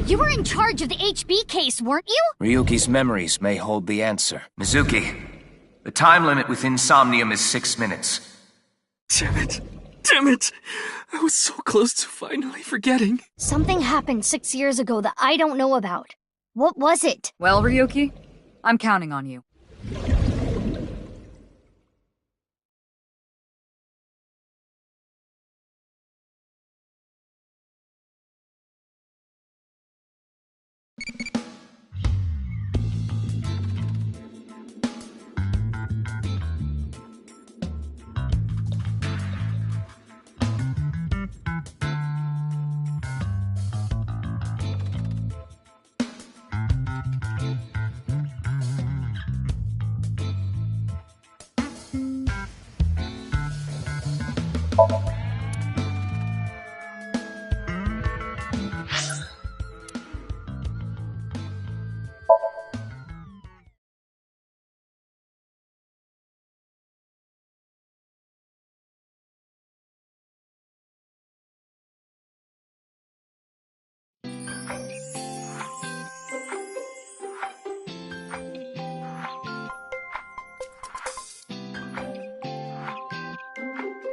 You were in charge of the HB case, weren't you? Ryuki's memories may hold the answer. Mizuki, the time limit with Insomnium is 6 minutes. Damn it. Damn it! I was so close to finally forgetting. Something happened 6 years ago that I don't know about. What was it? Well, Ryuki, I'm counting on you.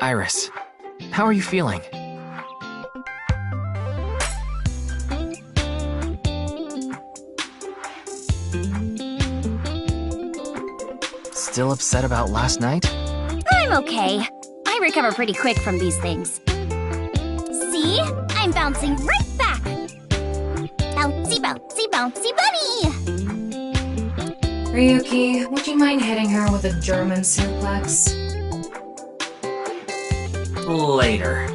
Iris, how are you feeling? Still upset about last night? I'm okay. I recover pretty quick from these things. See? I'm bouncing right back. Bouncy, bouncy, bouncy bunny! Ryuki, would you mind hitting her with a German suplex? Later.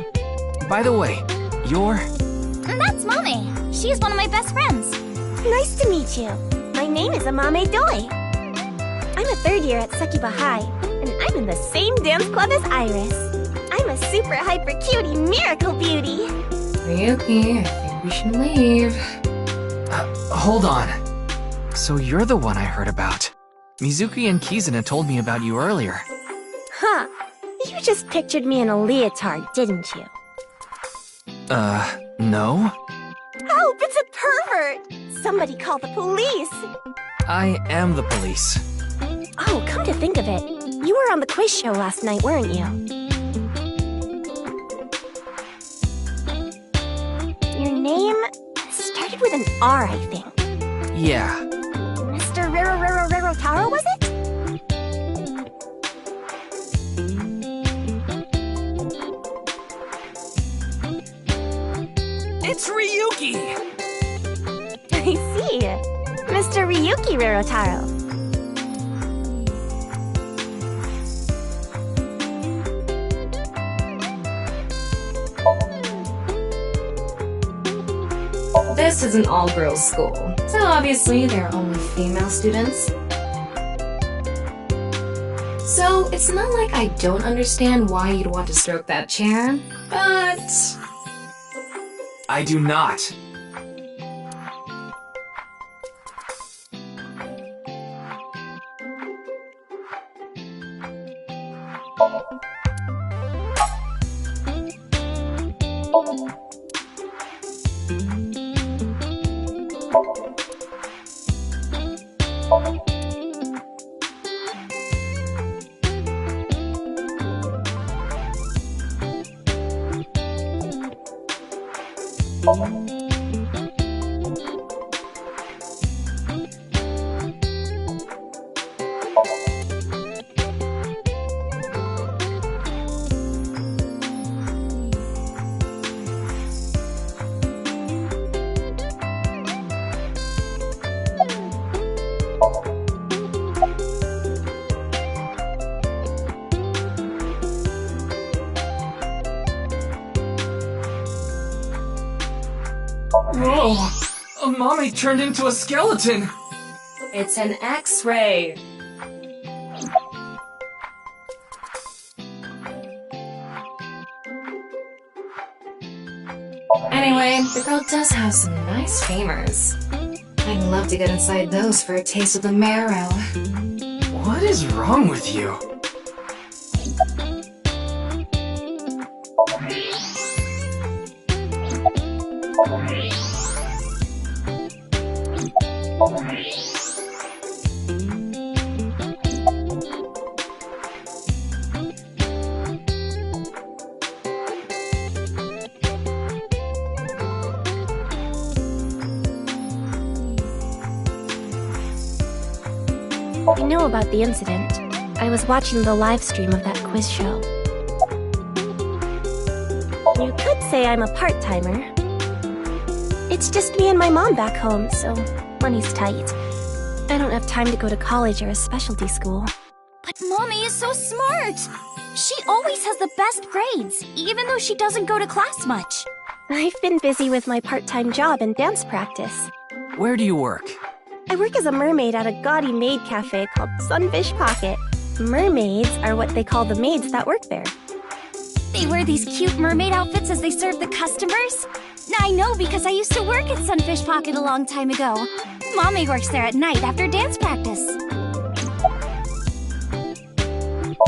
By the way, you're... That's Mame. She's one of my best friends. Nice to meet you. My name is Amame Doi. I'm a third year at Sakiba High, and I'm in the same dance club as Iris. I'm a super hyper cutie miracle beauty. Ryuki, I think we should leave. Hold on. So you're the one I heard about. Mizuki and Kizuna told me about you earlier. Huh. You just pictured me in a leotard, didn't you? No? Help! It's a pervert! Somebody call the police! I am the police. Oh, come to think of it, you were on the quiz show last night, weren't you? Your name started with an R, I think. Yeah. Mr. Rero Taro, was it? It's Ryuki! I see. Mr. Ryuki Rerotaro. This is an all-girls school, so obviously there are only female students. So it's not like I don't understand why you'd want to stroke that chair, but... I do not. Whoa! Amame turned into a skeleton! It's an X-ray. Anyway, the girl does have some nice femurs. I'd love to get inside those for a taste of the marrow. What is wrong with you? I know about the incident. I was watching the live stream of that quiz show. You could say I'm a part-timer. It's just me and my mom back home, so money's tight. I don't have time to go to college or a specialty school. But Mommy is so smart! She always has the best grades, even though she doesn't go to class much. I've been busy with my part-time job and dance practice. Where do you work? I work as a mermaid at a gaudy maid cafe called Sunfish Pocket. Mermaids are what they call the maids that work there. They wear these cute mermaid outfits as they serve the customers? I know because I used to work at Sunfish Pocket a long time ago. Mommy works there at night after dance practice.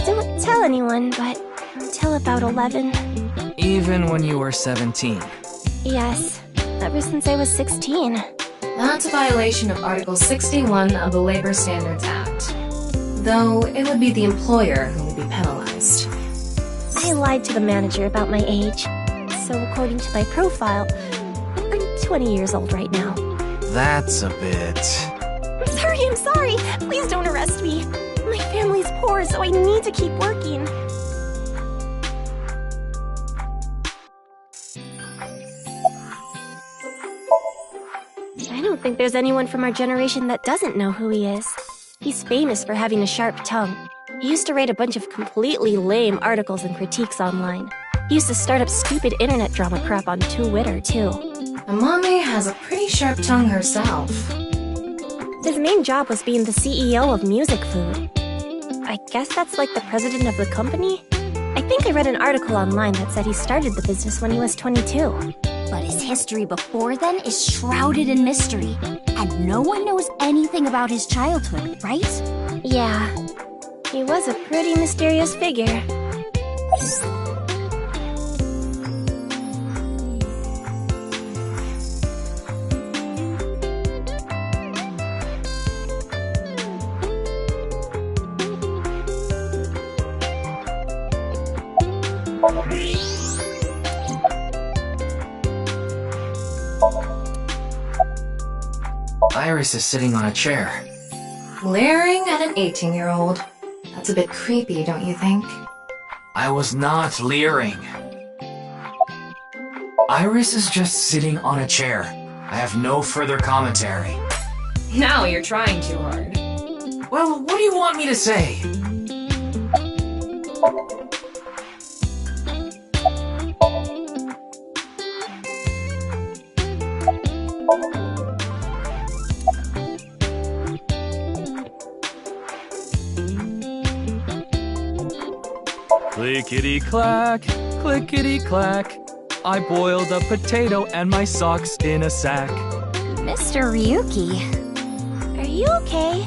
Don't tell anyone, but until about 11. Even when you were 17. Yes, ever since I was 16. That's a violation of Article 61 of the Labor Standards Act. Though, it would be the employer who would be penalized. I lied to the manager about my age. So according to my profile, I'm 20 years old right now. That's a bit... I'm sorry! Please don't arrest me! My family's poor, so I need to keep working. I don't think there's anyone from our generation that doesn't know who he is. He's famous for having a sharp tongue. He used to write a bunch of completely lame articles and critiques online. He used to start up stupid internet drama crap on Twitter, too. Amame has a pretty sharp tongue herself. His main job was being the CEO of Music Food. I guess that's like the president of the company? I think I read an article online that said he started the business when he was 22. But his history before then is shrouded in mystery, and no one knows anything about his childhood, right? Yeah, he was a pretty mysterious figure. Iris is sitting on a chair. Glaring at an 18-year-old. That's a bit creepy, don't you think? I was not leering. Iris is just sitting on a chair. I have no further commentary. Now you're trying too hard. Well, what do you want me to say? Clickety-clack, clickety-clack. I boiled a potato and my socks in a sack. Mr. Ryuki. Are you okay?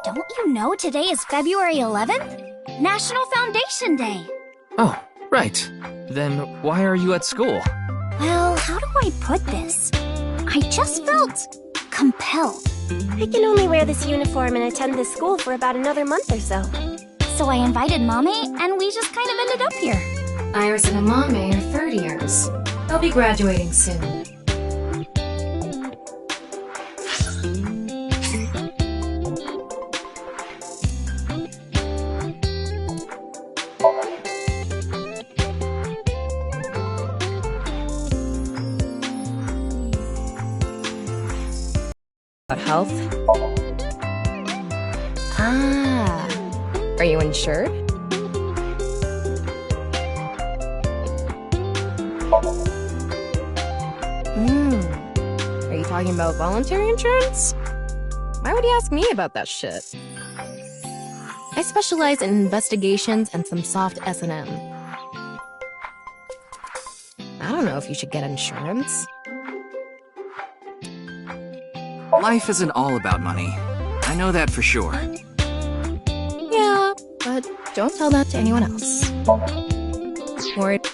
Don't you know today is February 11th? National Foundation Day. Oh, right. Then why are you at school? Well, how do I put this? I just felt compelled. I can only wear this uniform and attend this school for about another month or so. So I invited Mommy, and we just kind of ended up here. Iris and Amame are third years. They'll be graduating soon. Health? Ah. Are you insured? Are you talking about voluntary insurance? Why would you ask me about that shit? I specialize in investigations and some soft S&M. I don't know if you should get insurance. Life isn't all about money. I know that for sure. Yeah, but don't tell that to anyone else. Worried.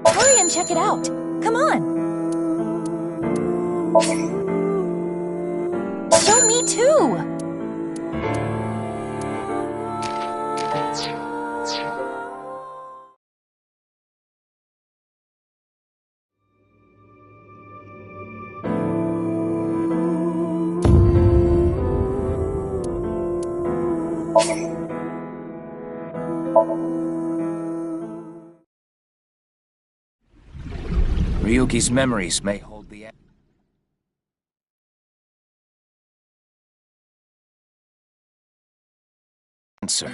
Hurry and check it out. Come on. Show me too. Ryuki's memories may hold the answer.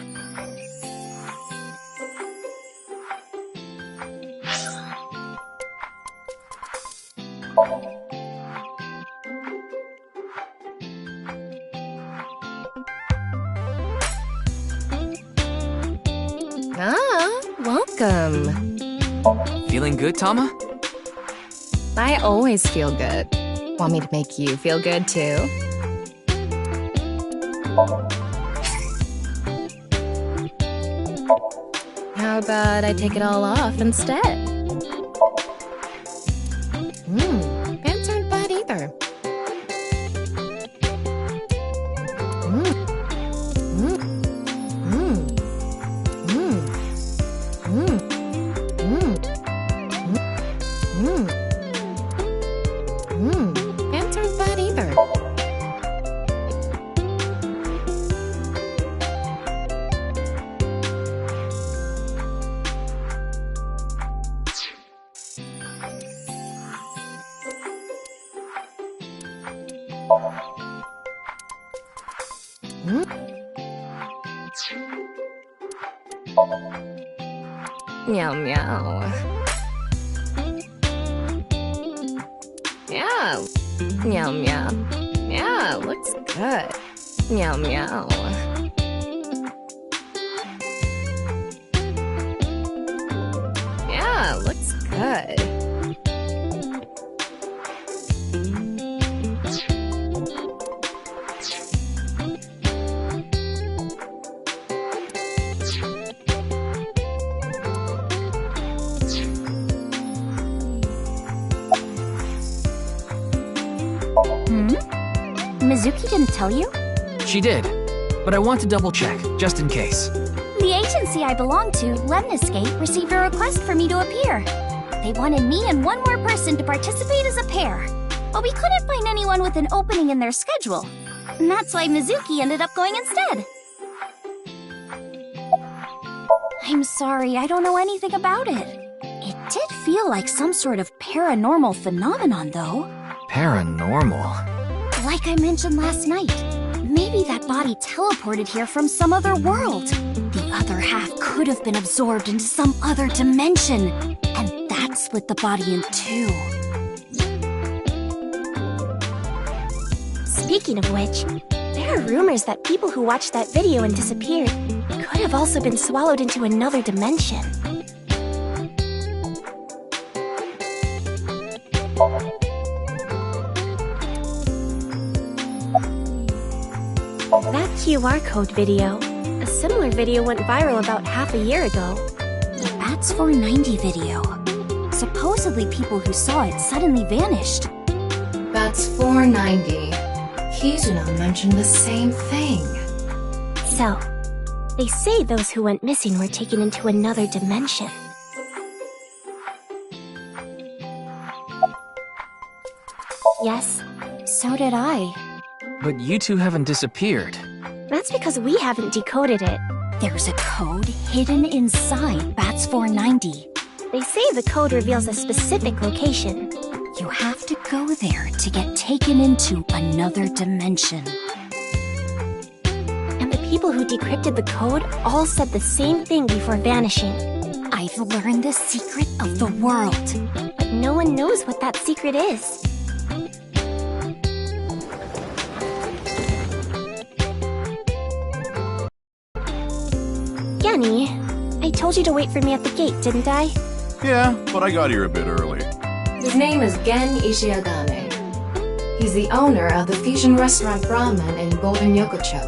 Ah, welcome. Feeling good, Tama? I always feel good. Want me to make you feel good too? How about I take it all off instead? Pants aren't bad either. Pants aren't bad either. Meow meow. Yeah. Meow meow. Yeah, looks good. Meow meow. Yeah, looks good. Mizuki didn't tell you? She did, but I want to double check, just in case. The agency I belong to, Lemniscape, received a request for me to appear. They wanted me and one more person to participate as a pair, but we couldn't find anyone with an opening in their schedule. And that's why Mizuki ended up going instead. I'm sorry, I don't know anything about it. It did feel like some sort of paranormal phenomenon, though. Paranormal? Like I mentioned last night, maybe that body teleported here from some other world. The other half could have been absorbed into some other dimension, and that split the body in two. Speaking of which, there are rumors that people who watched that video and disappeared could have also been swallowed into another dimension. That QR code video. A similar video went viral about half a year ago. The Bats 490 video. Supposedly people who saw it suddenly vanished. That's 490. Kizuna mentioned the same thing. So, they say those who went missing were taken into another dimension. Yes, So did I. But you two haven't disappeared. that's because we haven't decoded it. There's a code hidden inside Bats 490. They say the code reveals a specific location. You have to go there to get taken into another dimension. And the people who decrypted the code all said the same thing before vanishing. I've learned the secret of the world. But no one knows what that secret is. Genny, I told you to wait for me at the gate, didn't I? Yeah, but I got here a bit early. His name is Gen Ishiagane. He's the owner of the fusion restaurant Ramen in Golden Yokocho.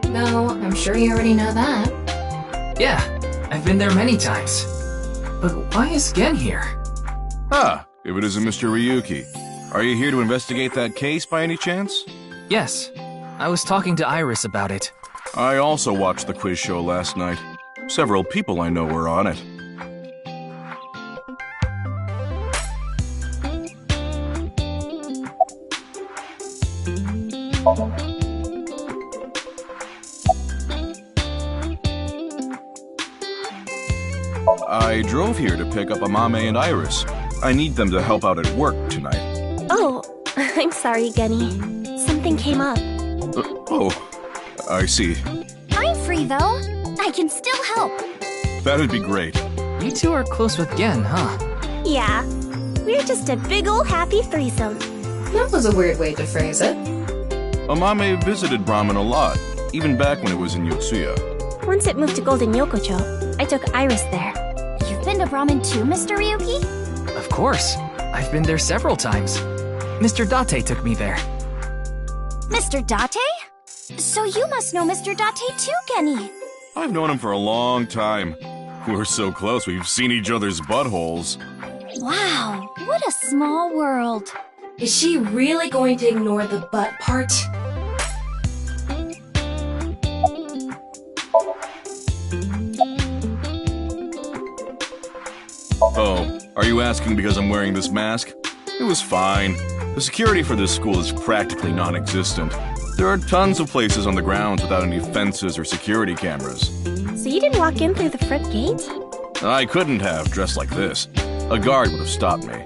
Though, I'm sure you already know that. Yeah, I've been there many times. But why is Gen here? Ah, if it isn't Mr. Ryuki. Are you here to investigate that case by any chance? Yes, I was talking to Iris about it. I also watched the quiz show last night. Several people I know were on it. I drove here to pick up Amame and Iris. I need them to help out at work tonight. Oh, I'm sorry, Genny. Something came up. Oh, I see. I'm free, though. I can still help. That'd be great. You two are close with Gen, huh? Yeah, we're just a big ol' happy threesome. That was a weird way to phrase it. Amame visited Brahman a lot, even back when it was in Yotsuya. Once it moved to Golden Yokocho, I took Iris there. You've been to Ramen too, Mr. Ryuki? Of course. I've been there several times. Mr. Date took me there. Mr. Date? So you must know Mr. Date too, Genny. I've known him for a long time. We're so close, we've seen each other's buttholes. Wow, what a small world. Is she really going to ignore the butt part? Oh, are you asking because I'm wearing this mask? It was fine. The security for this school is practically non-existent. There are tons of places on the grounds without any fences or security cameras. So you didn't walk in through the front gate? I couldn't have dressed like this. A guard would have stopped me.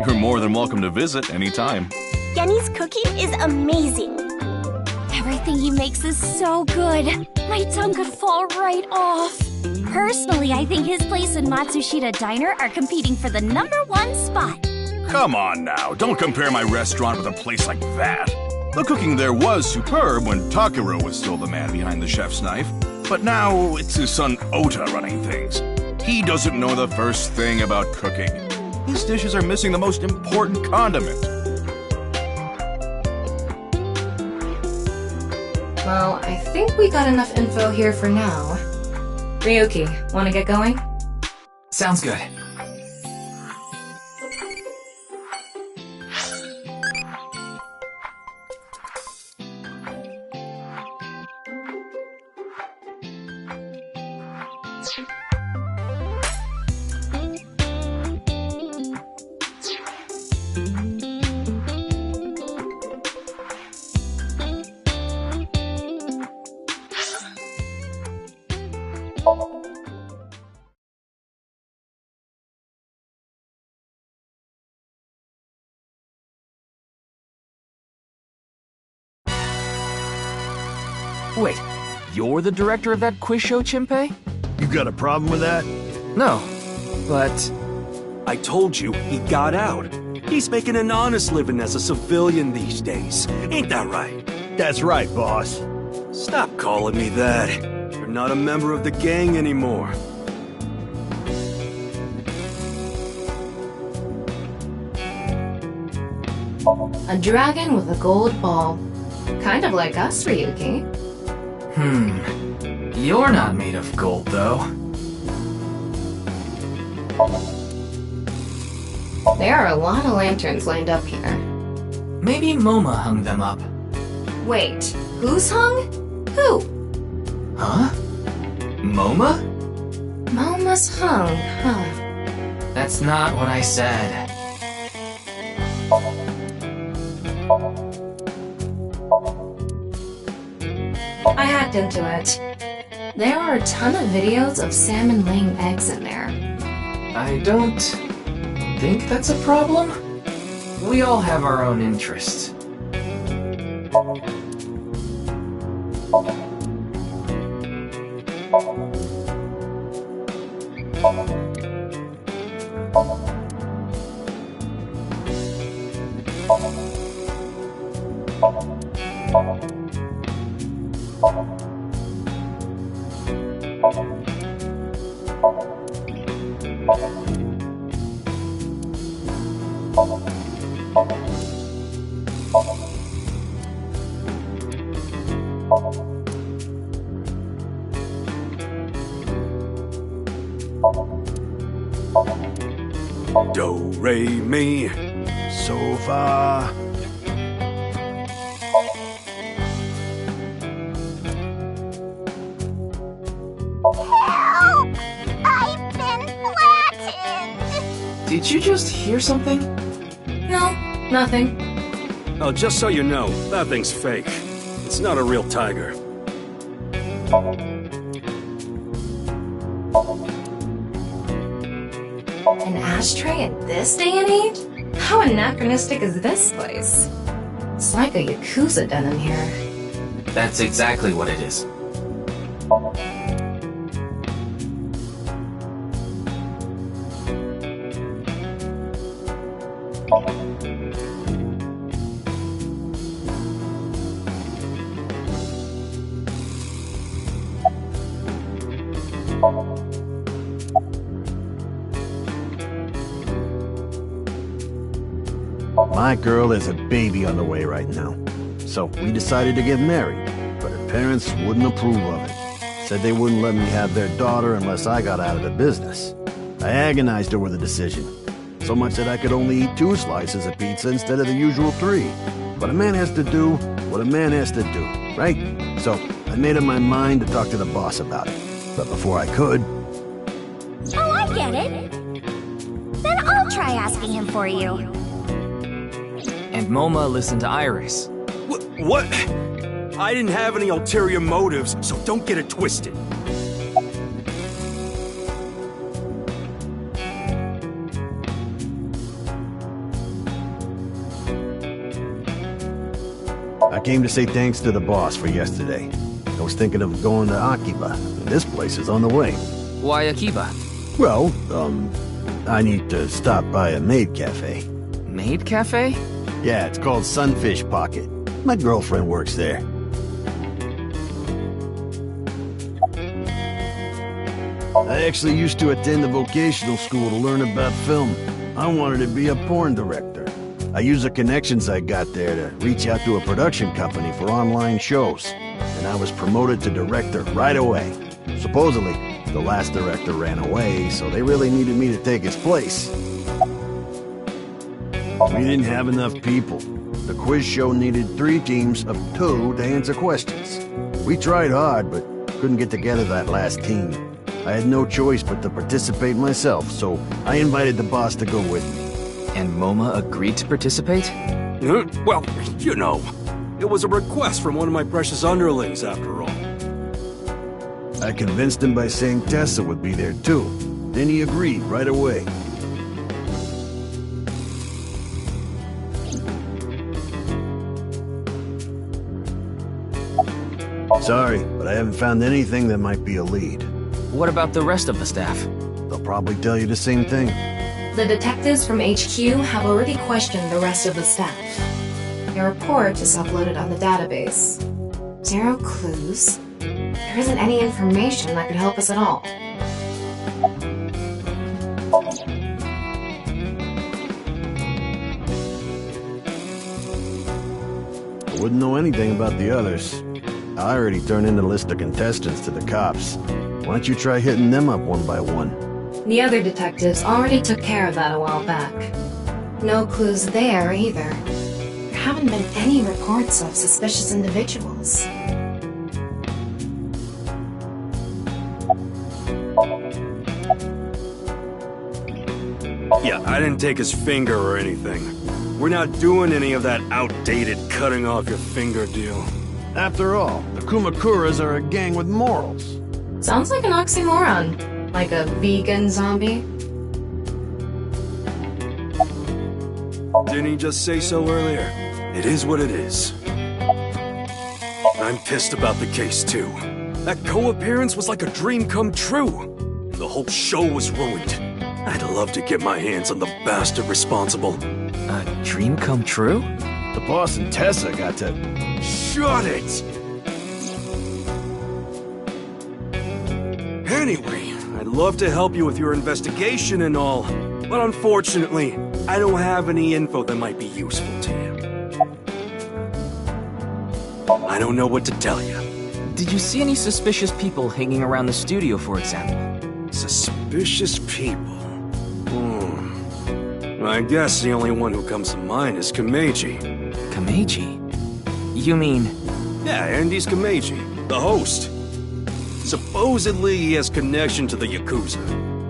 You're more than welcome to visit anytime. Genny's cooking is amazing. Everything he makes is so good. My tongue could fall right off. Personally, I think his place and Matsushita Diner are competing for the #1 spot. Come on now, don't compare my restaurant with a place like that. The cooking there was superb when Takiro was still the man behind the chef's knife, but now it's his son Ota running things. He doesn't know the first thing about cooking. His dishes are missing the most important condiment. Well, I think we got enough info here for now. Ryuki, wanna get going? Sounds good. Wait, you're the director of that quiz show, Chimpei? You got a problem with that? No, but... I told you, he got out. He's making an honest living as a civilian these days. Ain't that right? That's right, boss. Stop calling me that. You're not a member of the gang anymore. A dragon with a gold ball. Kind of like us, Ryuki. You're not made of gold, though. There are a lot of lanterns lined up here. Maybe Moma hung them up. Wait, who's hung? Who? Huh? Moma? Moma's hung, huh? That's not what I said. I hacked into it. There are a ton of videos of salmon laying eggs in there. I don't think that's a problem. We all have our own interests. Do, re, mi, so, fa. Help! I've been flattened! Did you just hear something? No, nothing. Oh, just so you know, that thing's fake. It's not a real tiger. An ashtray in this day and age? How anachronistic is this place? It's like a Yakuza den in here. That's exactly what it is. My girl has a baby on the way right now. So we decided to get married, but her parents wouldn't approve of it. Said they wouldn't let me have their daughter unless I got out of the business. I agonized over the decision, so much that I could only eat 2 slices of pizza instead of the usual 3. But a man has to do what a man has to do, right? So I made up my mind to talk to the boss about it. But before I could... Oh, I get it. Then I'll try asking him for you. And Moma listened to Iris. What? I didn't have any ulterior motives, so don't get it twisted. I came to say thanks to the boss for yesterday. I was thinking of going to Akiba, and this place is on the way. Why Akiba? Well, I need to stop by a maid cafe. Maid cafe? Yeah, it's called Sunfish Pocket. My girlfriend works there. I actually used to attend a vocational school to learn about film. I wanted to be a porn director. I used the connections I got there to reach out to a production company for online shows. And I was promoted to director right away. Supposedly, the last director ran away, so they really needed me to take his place. We didn't have enough people. The quiz show needed 3 teams of 2 to answer questions. We tried hard, but couldn't get together that last team. I had no choice but to participate myself, so I invited the boss to go with me. And Moma agreed to participate? Well, you know, it was a request from one of my precious underlings, after all. I convinced him by saying Tessa would be there too. Then he agreed right away. Sorry, but I haven't found anything that might be a lead. What about the rest of the staff? They'll probably tell you the same thing. The detectives from HQ have already questioned the rest of the staff. Your report is uploaded on the database. 0 clues. There isn't any information that could help us at all. I wouldn't know anything about the others. I already turned in a list of contestants to the cops. Why don't you try hitting them up one by one? The other detectives already took care of that a while back. No clues there either. There haven't been any reports of suspicious individuals. Yeah, I didn't take his finger or anything. We're not doing any of that outdated cutting off your finger deal. After all, the Kumakuras are a gang with morals. Sounds like an oxymoron. Like a vegan zombie. Didn't he just say so earlier? It is what it is. I'm pissed about the case, too. That co-appearance was like a dream come true. The whole show was ruined. I'd love to get my hands on the bastard responsible. A dream come true? The boss and Tessa got to... Shut it! Anyway, I'd love to help you with your investigation and all, but unfortunately, I don't have any info that might be useful to you. I don't know what to tell you. Did you see any suspicious people hanging around the studio, for example? Suspicious people? I guess the only one who comes to mind is Kameji. Kameji? You mean... Yeah, Andy's Kameji, the host. Supposedly he has connection to the Yakuza.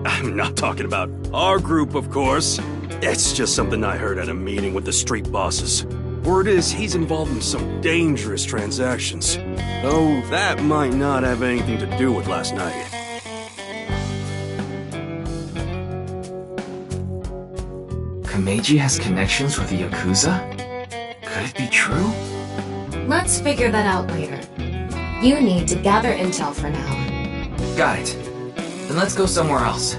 I'm not talking about our group, of course. It's just something I heard at a meeting with the street bosses. Word is he's involved in some dangerous transactions. Though that might not have anything to do with last night. Kameji has connections with the Yakuza? Could it be true? Let's figure that out later. You need to gather intel for now. Got it. Then let's go somewhere else.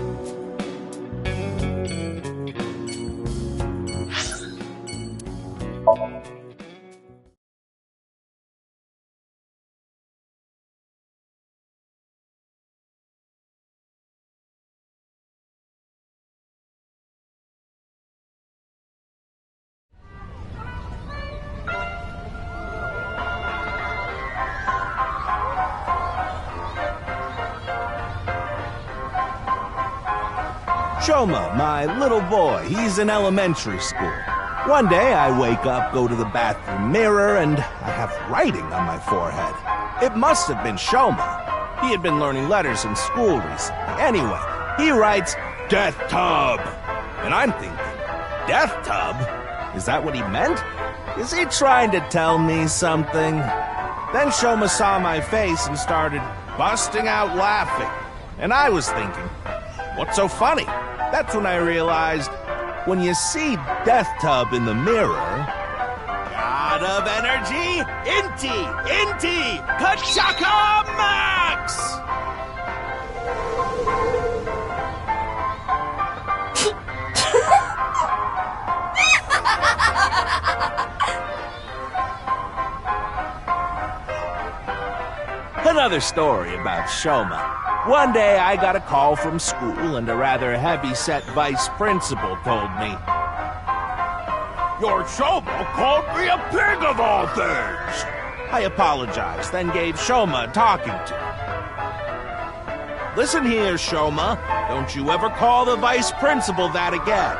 Shoma, my little boy, he's in elementary school. One day I wake up, go to the bathroom mirror, and I have writing on my forehead. It must have been Shoma. He had been learning letters in school recently. Anyway, he writes, Death Tub. And I'm thinking, Death Tub? Is that what he meant? Is he trying to tell me something? Then Shoma saw my face and started busting out laughing. And I was thinking, what's so funny? That's when I realized, when you see Death Tub in the mirror... God of energy, Inti, Pachaka Max! Another story about Shoma. One day I got a call from school and a rather heavy-set vice principal told me, Your Shoma called me a pig of all things! I apologized, then gave Shoma a talking to. Listen here, Shoma. Don't you ever call the vice principal that again.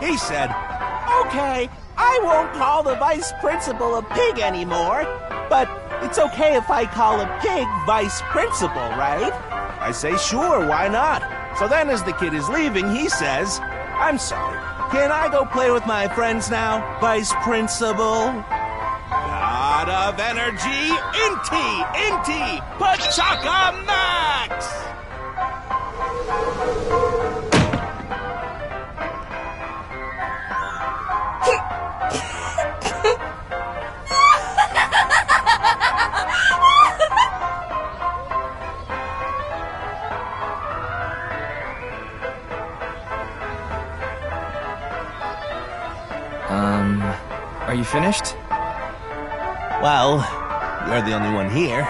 He said, Okay, I won't call the vice principal a pig anymore, but it's okay if I call a pig vice principal, right? I say, sure, why not? So then as the kid is leaving, he says, I'm sorry, can I go play with my friends now, vice principal? God of energy, Inti, Pachaka Max! Are you finished? Well, you're the only one here.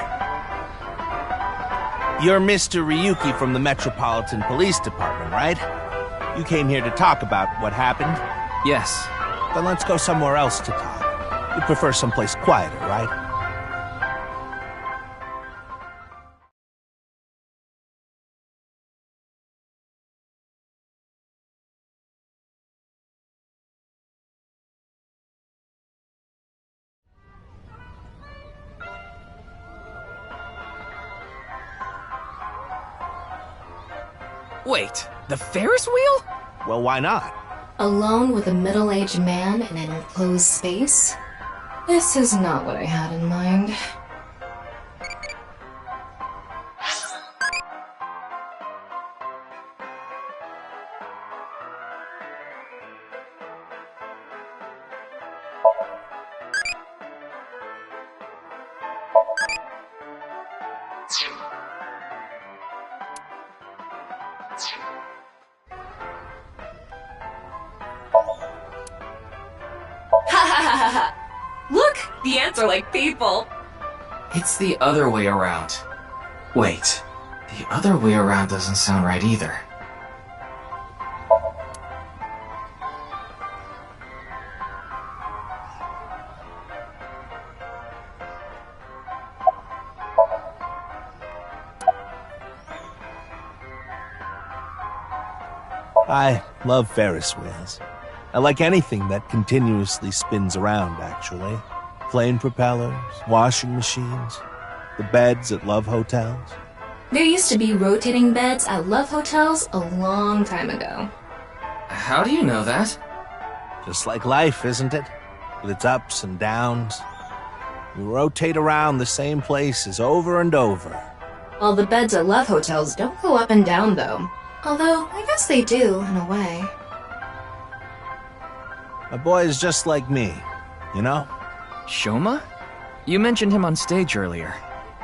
You're Mr. Ryuki from the Metropolitan Police Department, right? You came here to talk about what happened? Yes. Then let's go somewhere else to talk. You prefer someplace quieter, right? Wait, the Ferris wheel? Well, why not? Alone with a middle-aged man in an enclosed space? This is not what I had in mind. Look! The ants are like people! It's the other way around. Wait, the other way around doesn't sound right either. I love Ferris wheels. I like anything that continuously spins around, actually. Plane propellers, washing machines, the beds at love hotels. There used to be rotating beds at love hotels a long time ago. How do you know that? Just like life, isn't it? With its ups and downs. We rotate around the same places over and over. Well, the beds at love hotels don't go up and down, though. Although, I guess they do, in a way. My boy is just like me, you know? Shoma? You mentioned him on stage earlier.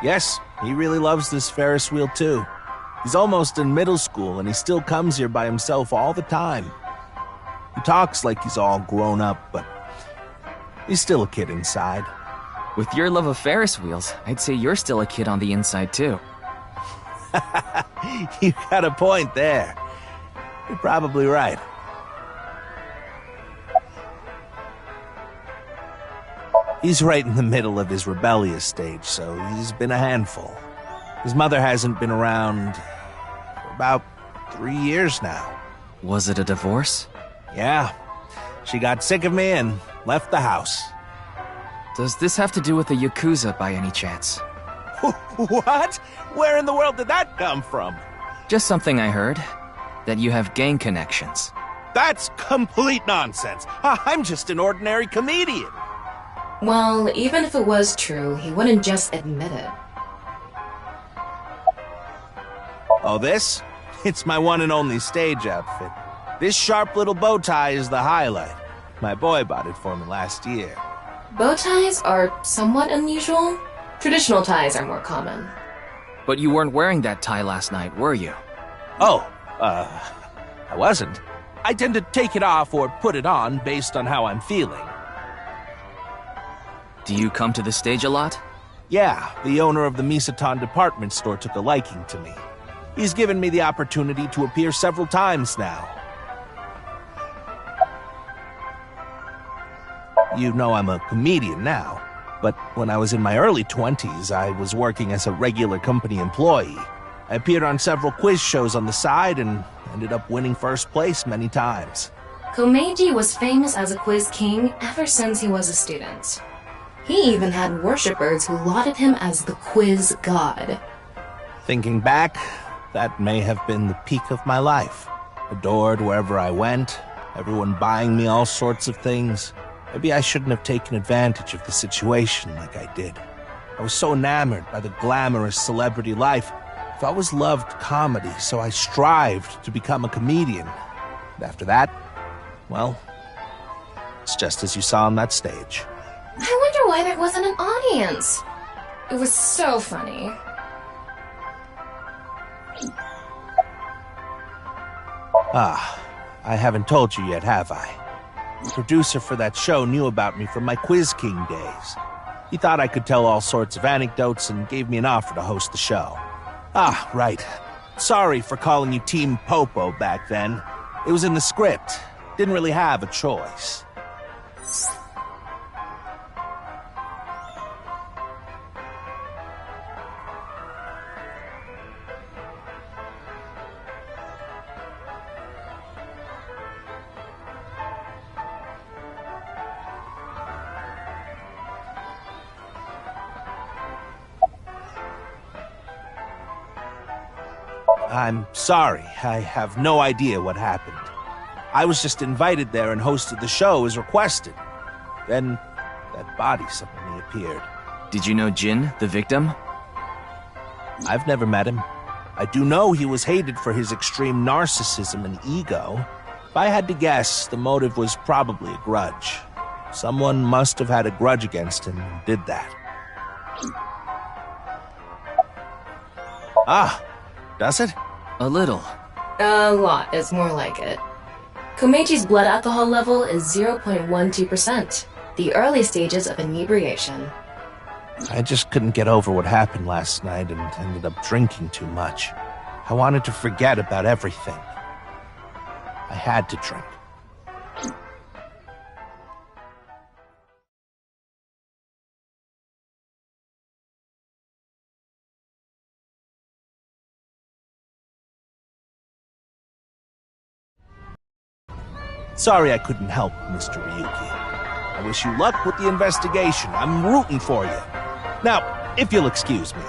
Yes, he really loves this Ferris wheel too. He's almost in middle school and he still comes here by himself all the time. He talks like he's all grown up, but he's still a kid inside. With your love of Ferris wheels, I'd say you're still a kid on the inside too. You got a point there. You're probably right. He's right in the middle of his rebellious stage, so he's been a handful. His mother hasn't been around for about 3 years now. Was it a divorce? Yeah. She got sick of me and left the house. Does this have to do with the Yakuza by any chance? What? Where in the world did that come from? Just something I heard. That you have gang connections. That's complete nonsense. I'm just an ordinary comedian. Well, even if it was true, he wouldn't just admit it. Oh, this? It's my one and only stage outfit. This sharp little bow tie is the highlight. My boy bought it for me last year. Bow ties are somewhat unusual. Traditional ties are more common. But you weren't wearing that tie last night, were you? Oh, I wasn't. I tend to take it off or put it on based on how I'm feeling. Do you come to the stage a lot? Yeah, the owner of the Misaton department store took a liking to me. He's given me the opportunity to appear several times now. You know I'm a comedian now, but when I was in my early 20s, I was working as a regular company employee. I appeared on several quiz shows on the side and ended up winning first place many times. Komeiji was famous as a quiz king ever since he was a student. He even had worshippers who lauded him as the quiz god. Thinking back, that may have been the peak of my life. Adored wherever I went, everyone buying me all sorts of things. Maybe I shouldn't have taken advantage of the situation like I did. I was so enamored by the glamorous celebrity life. I've always loved comedy, so I strived to become a comedian. And after that, well, it's just as you saw on that stage. I wonder why there wasn't an audience. It was so funny. I haven't told you yet, have I? The producer for that show knew about me from my Quiz King days. He thought I could tell all sorts of anecdotes and gave me an offer to host the show. Right. Sorry for calling you Team Popo back then. It was in the script. Didn't really have a choice. I'm sorry. I have no idea what happened. I was just invited there and hosted the show as requested. Then, that body suddenly appeared. Did you know Jin, the victim? I've never met him. I do know he was hated for his extreme narcissism and ego. If I had to guess, the motive was probably a grudge. Someone must have had a grudge against him and did that. Does it? A little. A lot is more like it. Komeiji's blood alcohol level is 0.12%, the early stages of inebriation. I just couldn't get over what happened last night and ended up drinking too much. I wanted to forget about everything. I had to drink. Sorry I couldn't help, Mr. Ryuki. I wish you luck with the investigation. I'm rooting for you. Now, if you'll excuse me.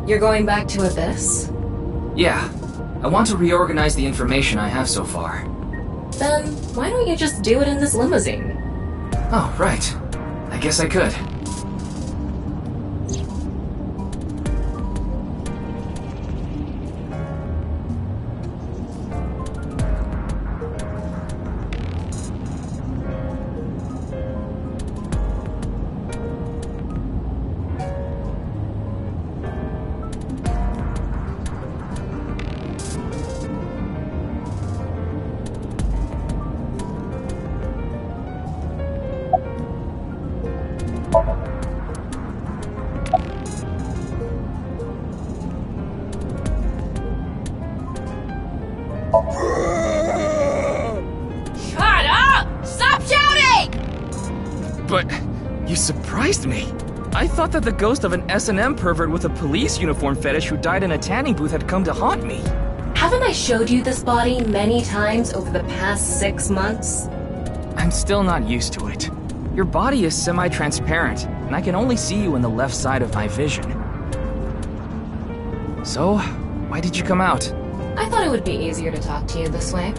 You're going back to Abyss? Yeah. I want to reorganize the information I have so far. Then, why don't you just do it in this limousine? Oh, right. I guess I could. Shut up! Stop shouting! But you surprised me. I thought that the ghost of an S&M pervert with a police uniform fetish who died in a tanning booth had come to haunt me. Haven't I showed you this body many times over the past 6 months? I'm still not used to it. Your body is semi-transparent, and I can only see you in the left side of my vision. So, why did you come out? I thought it would be easier to talk to you this way.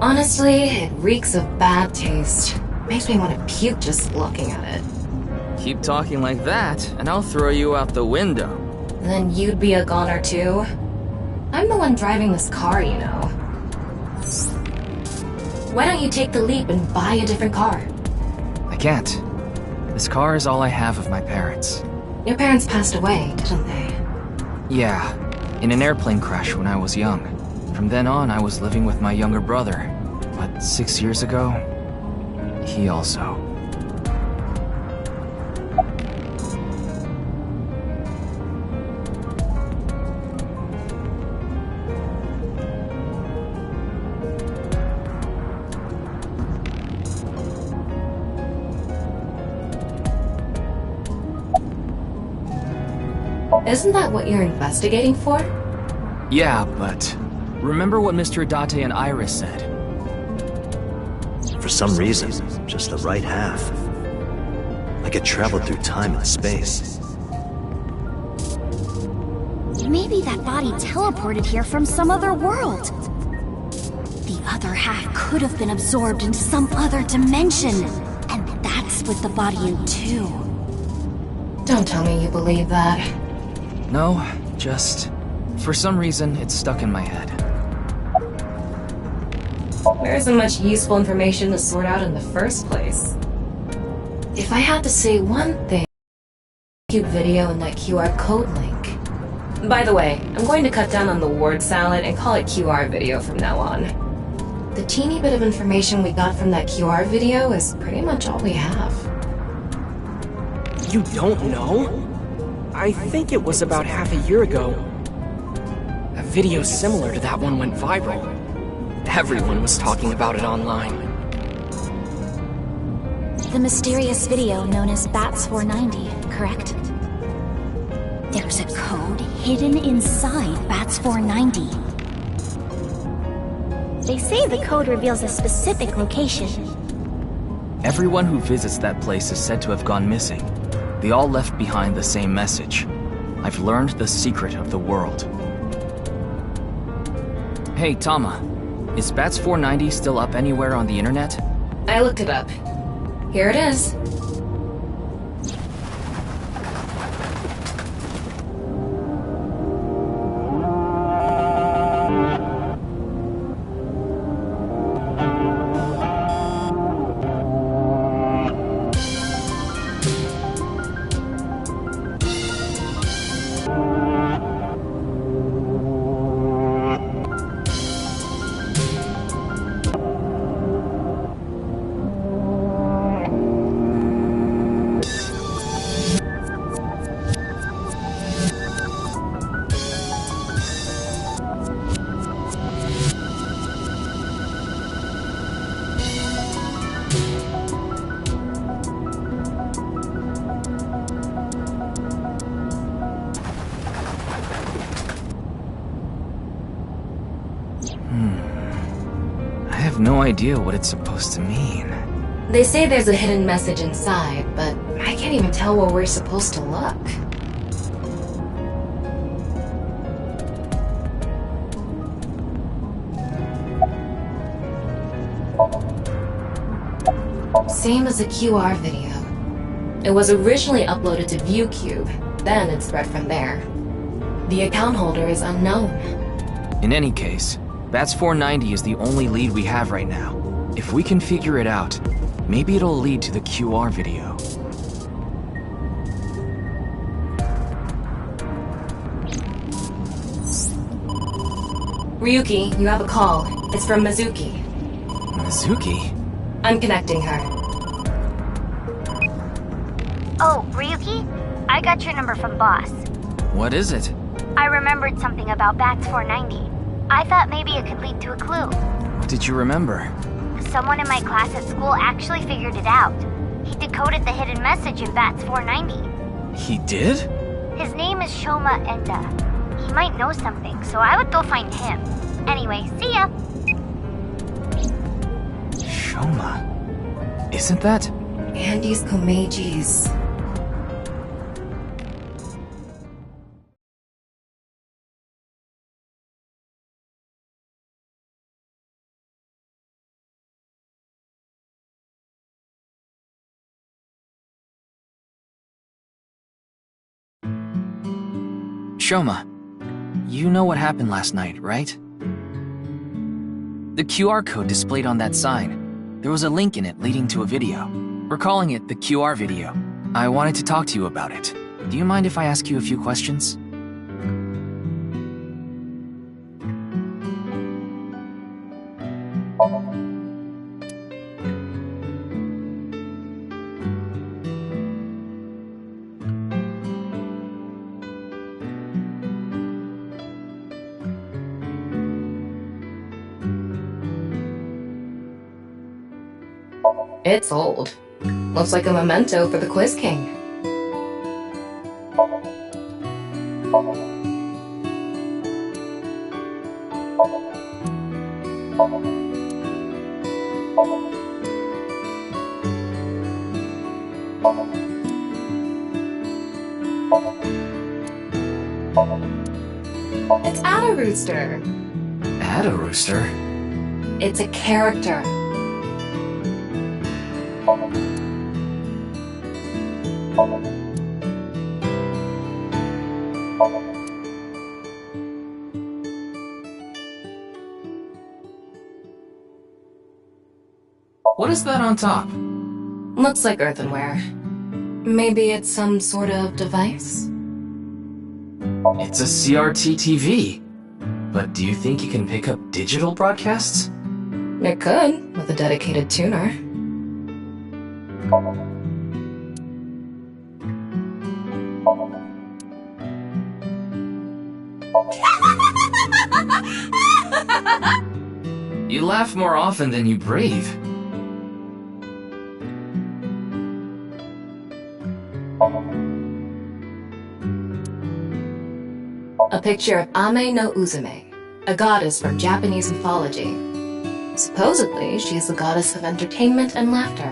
Honestly, it reeks of bad taste. Makes me want to puke just looking at it. Keep talking like that, and I'll throw you out the window. Then you'd be a goner too. I'm the one driving this car, you know. Why don't you take the leap and buy a different car? I can't. This car is all I have of my parents. Your parents passed away, didn't they? Yeah, in an airplane crash when I was young. From then on, I was living with my younger brother. But 6 years ago, he also. Isn't that what you're investigating for? Yeah, but remember what Mr. Date and Iris said? For some reason, just the right half. I could travel through time and space. Maybe that body teleported here from some other world. The other half could have been absorbed into some other dimension. And that's what the body in too. Don't tell me you believe that. No, just for some reason, it's stuck in my head. There isn't much useful information to sort out in the first place. If I had to say one thing, YouTube video and that QR code link. By the way, I'm going to cut down on the word salad and call it QR video from now on. The teeny bit of information we got from that QR video is pretty much all we have. You don't know? I think it was about half a year ago. A video similar to that one went viral. Everyone was talking about it online. The mysterious video known as Bats 490, correct? There's a code hidden inside Bats 490. They say the code reveals a specific location. Everyone who visits that place is said to have gone missing. They all left behind the same message. I've learned the secret of the world. Hey, Tama. Is Bats 490 still up anywhere on the internet? I looked it up. Here it is. I have no idea what it's supposed to mean. They say there's a hidden message inside, but I can't even tell where we're supposed to look. Same as the QR video. It was originally uploaded to ViewCube, then it spread from there. The account holder is unknown. In any case, Bats 490 is the only lead we have right now. If we can figure it out, maybe it'll lead to the QR video. Ryuki, you have a call. It's from Mizuki. Mizuki? I'm connecting her. Oh, Ryuki? I got your number from Boss. What is it? I remembered something about Bats 490. I thought maybe it could lead to a clue. What did you remember? Someone in my class at school actually figured it out. He decoded the hidden message in Bats 490. He did? His name is Shoma, and he might know something, so I would go find him. Anyway, see ya! Shoma? Isn't that? Andy's Komeji's. Shoma, you know what happened last night, right? The QR code displayed on that sign. There was a link in it leading to a video. We're calling it the QR video. I wanted to talk to you about it. Do you mind if I ask you a few questions? It's old. Looks like a memento for the Quiz King. It's Ada Rooster. Ada Rooster? It's a character. What is that on top? Looks like earthenware. Maybe it's some sort of device? It's a CRT TV. But do you think it can pick up digital broadcasts? It could, with a dedicated tuner. You laugh more often than you breathe. A picture of Ame no Uzume, a goddess from Japanese mythology. Supposedly, she is the goddess of entertainment and laughter.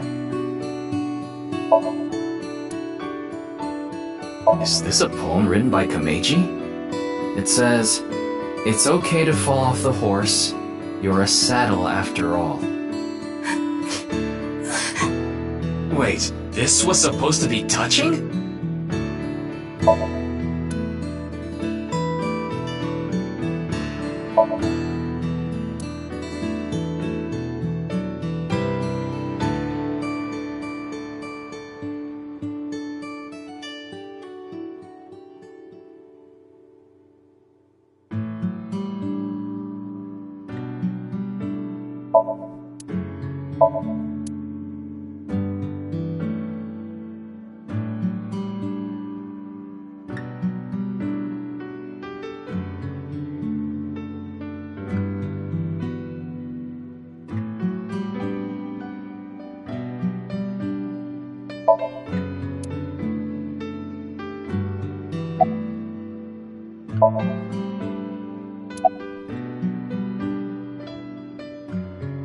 Is this a poem written by Komeiji? It says, "It's okay to fall off the horse. You're a saddle after all." Wait, this was supposed to be touching?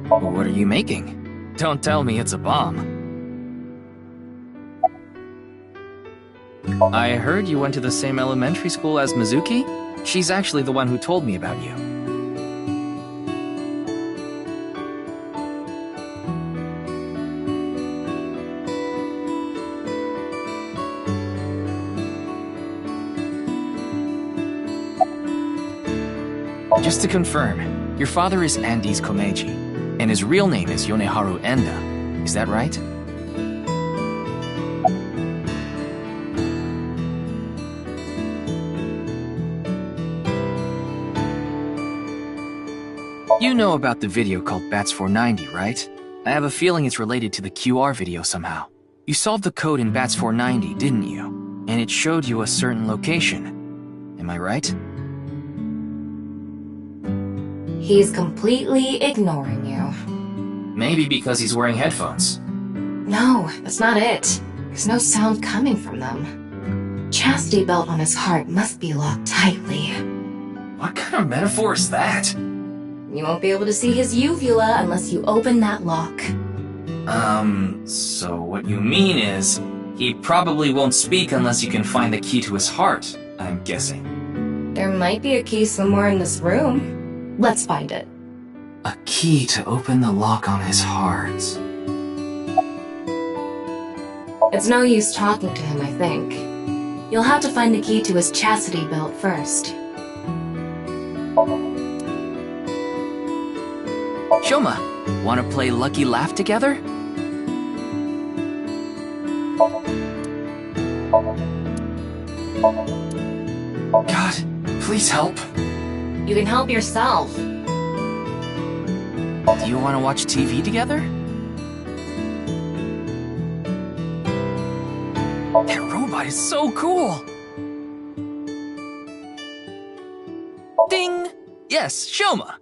What are you making? Don't tell me it's a bomb. I heard you went to the same elementary school as Mizuki? She's actually the one who told me about you. Just to confirm, your father is Andes Komeiji, and his real name is Yoneharu Enda. Is that right? You know about the video called Bats 490, right? I have a feeling it's related to the QR video somehow. You solved the code in Bats 490, didn't you? And it showed you a certain location. Am I right? He's completely ignoring you. Maybe because he's wearing headphones. No, that's not it. There's no sound coming from them. Chastity belt on his heart must be locked tightly. What kind of metaphor is that? You won't be able to see his uvula unless you open that lock. So what you mean is, he probably won't speak unless you can find the key to his heart, I'm guessing. There might be a key somewhere in this room. Let's find it. A key to open the lock on his heart. It's no use talking to him, I think. You'll have to find the key to his chastity belt first. Shoma, wanna play Lucky Laugh together? God, please help. You can help yourself. Do you want to watch TV together? That robot is so cool! Ding! Yes, Shoma.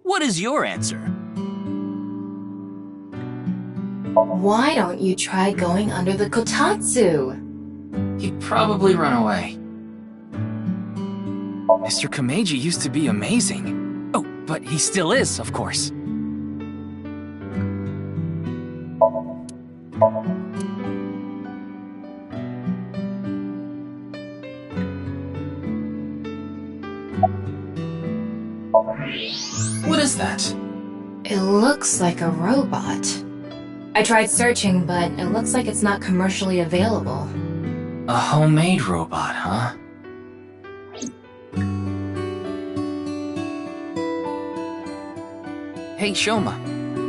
What is your answer? Why don't you try going under the kotatsu? He'd probably run away. Mr. Komeiji used to be amazing. Oh, but he still is, of course. What is that? It looks like a robot. I tried searching, but it looks like it's not commercially available. A homemade robot, huh? Hey, Shoma,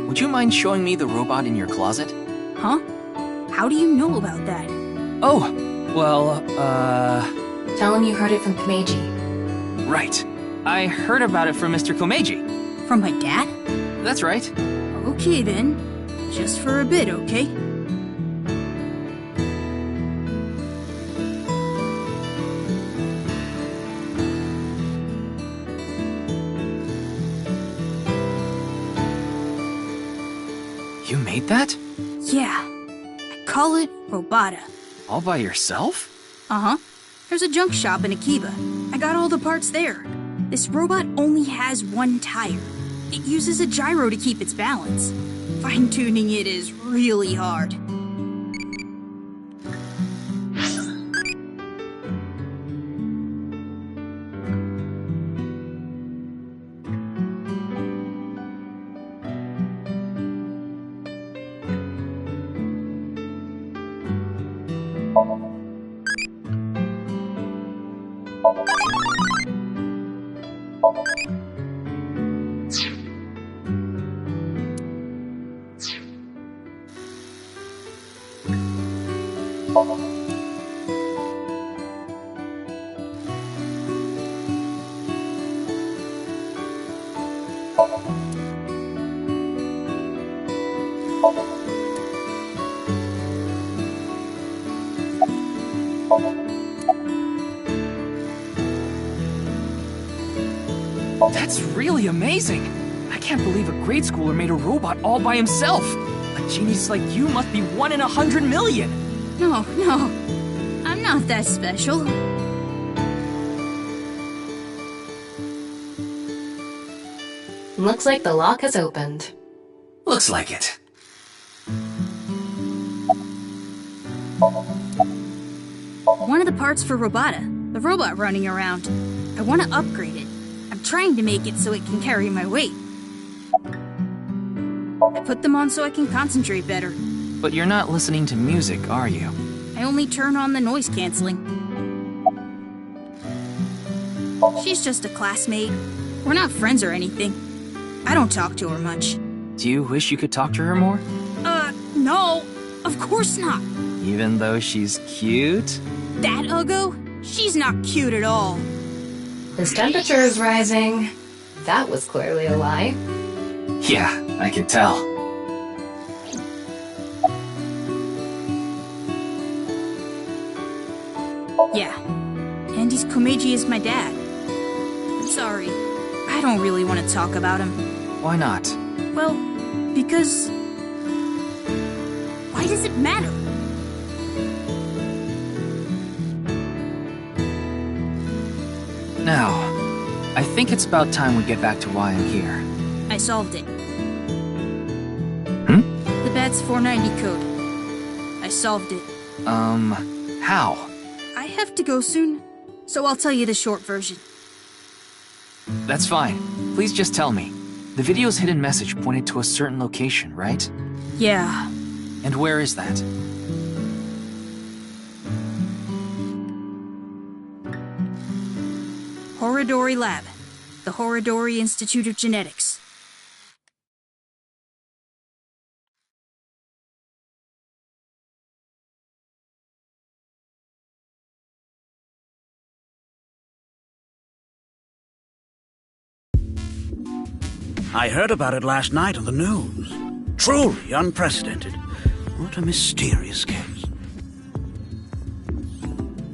would you mind showing me the robot in your closet? Huh? How do you know about that? Oh, well, Tell him you heard it from Komeiji. Right. I heard about it from Mr. Komeiji. From my dad? That's right. Okay then. Just for a bit, okay? You made that? Yeah. I call it Robota. All by yourself? Uh-huh. There's a junk shop in Akiba. I got all the parts there. This robot only has one tire. It uses a gyro to keep its balance. Fine-tuning it is really hard. That's really amazing! I can't believe a grade schooler made a robot all by himself! A genius like you must be 1 in 100 million! No, I'm not that special. Looks like the lock has opened. Looks like it. One of the parts for Robota, the robot running around. I want to upgrade it. I'm trying to make it so it can carry my weight. I put them on so I can concentrate better. But you're not listening to music, are you? I only turn on the noise canceling. She's just a classmate. We're not friends or anything. I don't talk to her much. Do you wish you could talk to her more? No. Of course not. Even though she's cute? That Uggo? She's not cute at all. His temperature is rising. That was clearly a lie. Yeah, I could tell. Yeah. Andy's Komeiji is my dad. Sorry. I don't really want to talk about him. Why not? Well, because... Why does it matter? Now, I think it's about time we get back to why I'm here. I solved it. Hmm? The BATS 490 code. I solved it. How? I have to go soon, so I'll tell you the short version. That's fine. Please just tell me. The video's hidden message pointed to a certain location, right? Yeah. And where is that? Horodori Lab. The Horodori Institute of Genetics. I heard about it last night on the news. Truly unprecedented. What a mysterious case.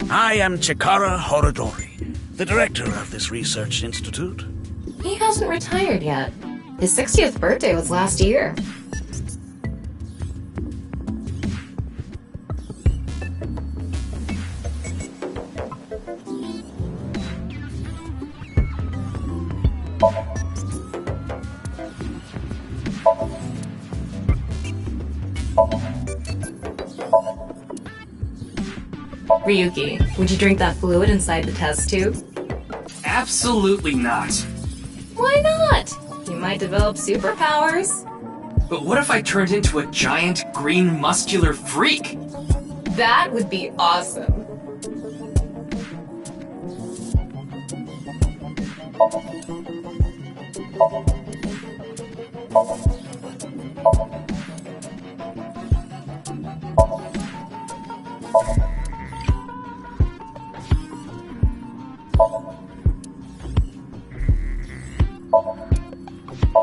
I am Chikara Horodori, the director of this research institute. He hasn't retired yet. His 60th birthday was last year. Ryuki, would you drink that fluid inside the test tube? Absolutely not. Why not? You might develop superpowers. But what if I turned into a giant, green, muscular freak? That would be awesome.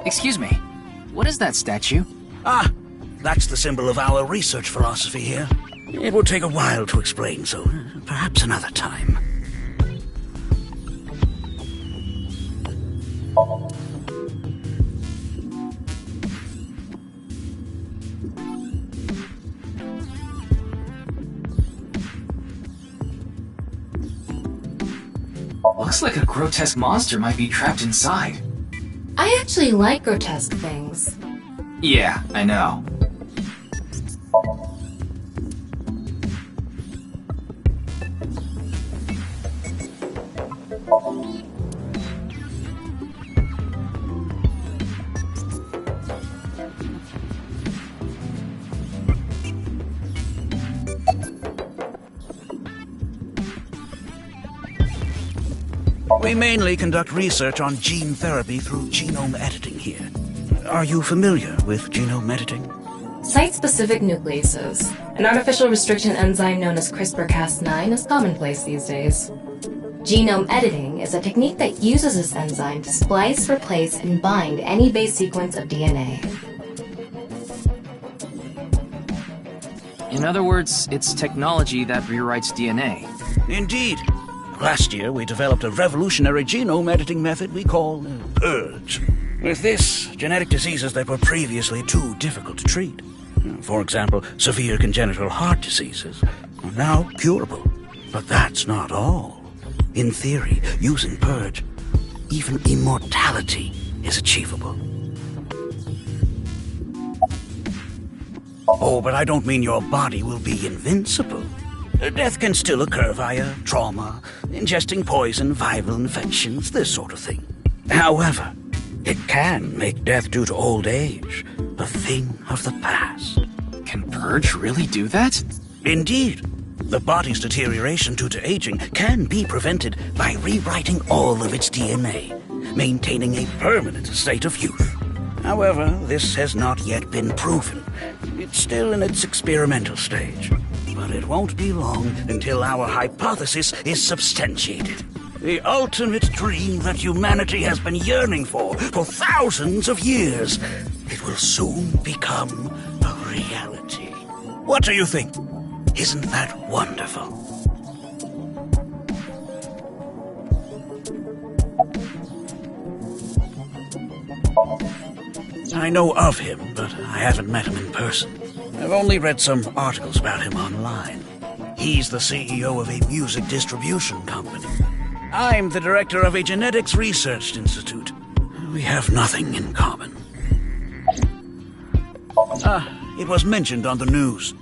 Excuse me, what is that statue? Ah, that's the symbol of our research philosophy here. It would take a while to explain, so perhaps another time. Looks like a grotesque monster might be trapped inside. I actually like grotesque things. Yeah, I know. We mainly conduct research on gene therapy through genome editing here. Are you familiar with genome editing? Site-specific nucleases, an artificial restriction enzyme known as CRISPR-Cas9, is commonplace these days. Genome editing is a technique that uses this enzyme to splice, replace, and bind any base sequence of DNA. In other words, it's technology that rewrites DNA. Indeed. Last year, we developed a revolutionary genome editing method we call PURGE. With this, genetic diseases that were previously too difficult to treat, for example, severe congenital heart diseases, are now curable. But that's not all. In theory, using PURGE, even immortality is achievable. Oh, but I don't mean your body will be invincible. Death can still occur via trauma, ingesting poison, viral infections, this sort of thing. However, it can make death due to old age a thing of the past. Can Purge really do that? Indeed. The body's deterioration due to aging can be prevented by rewriting all of its DNA, maintaining a permanent state of youth. However, this has not yet been proven. It's still in its experimental stage. But it won't be long until our hypothesis is substantiated. The ultimate dream that humanity has been yearning for thousands of years. It will soon become a reality. What do you think? Isn't that wonderful? I know of him, but I haven't met him in person. I've only read some articles about him online. He's the CEO of a music distribution company. I'm the director of a genetics research institute. We have nothing in common. It was mentioned on the news.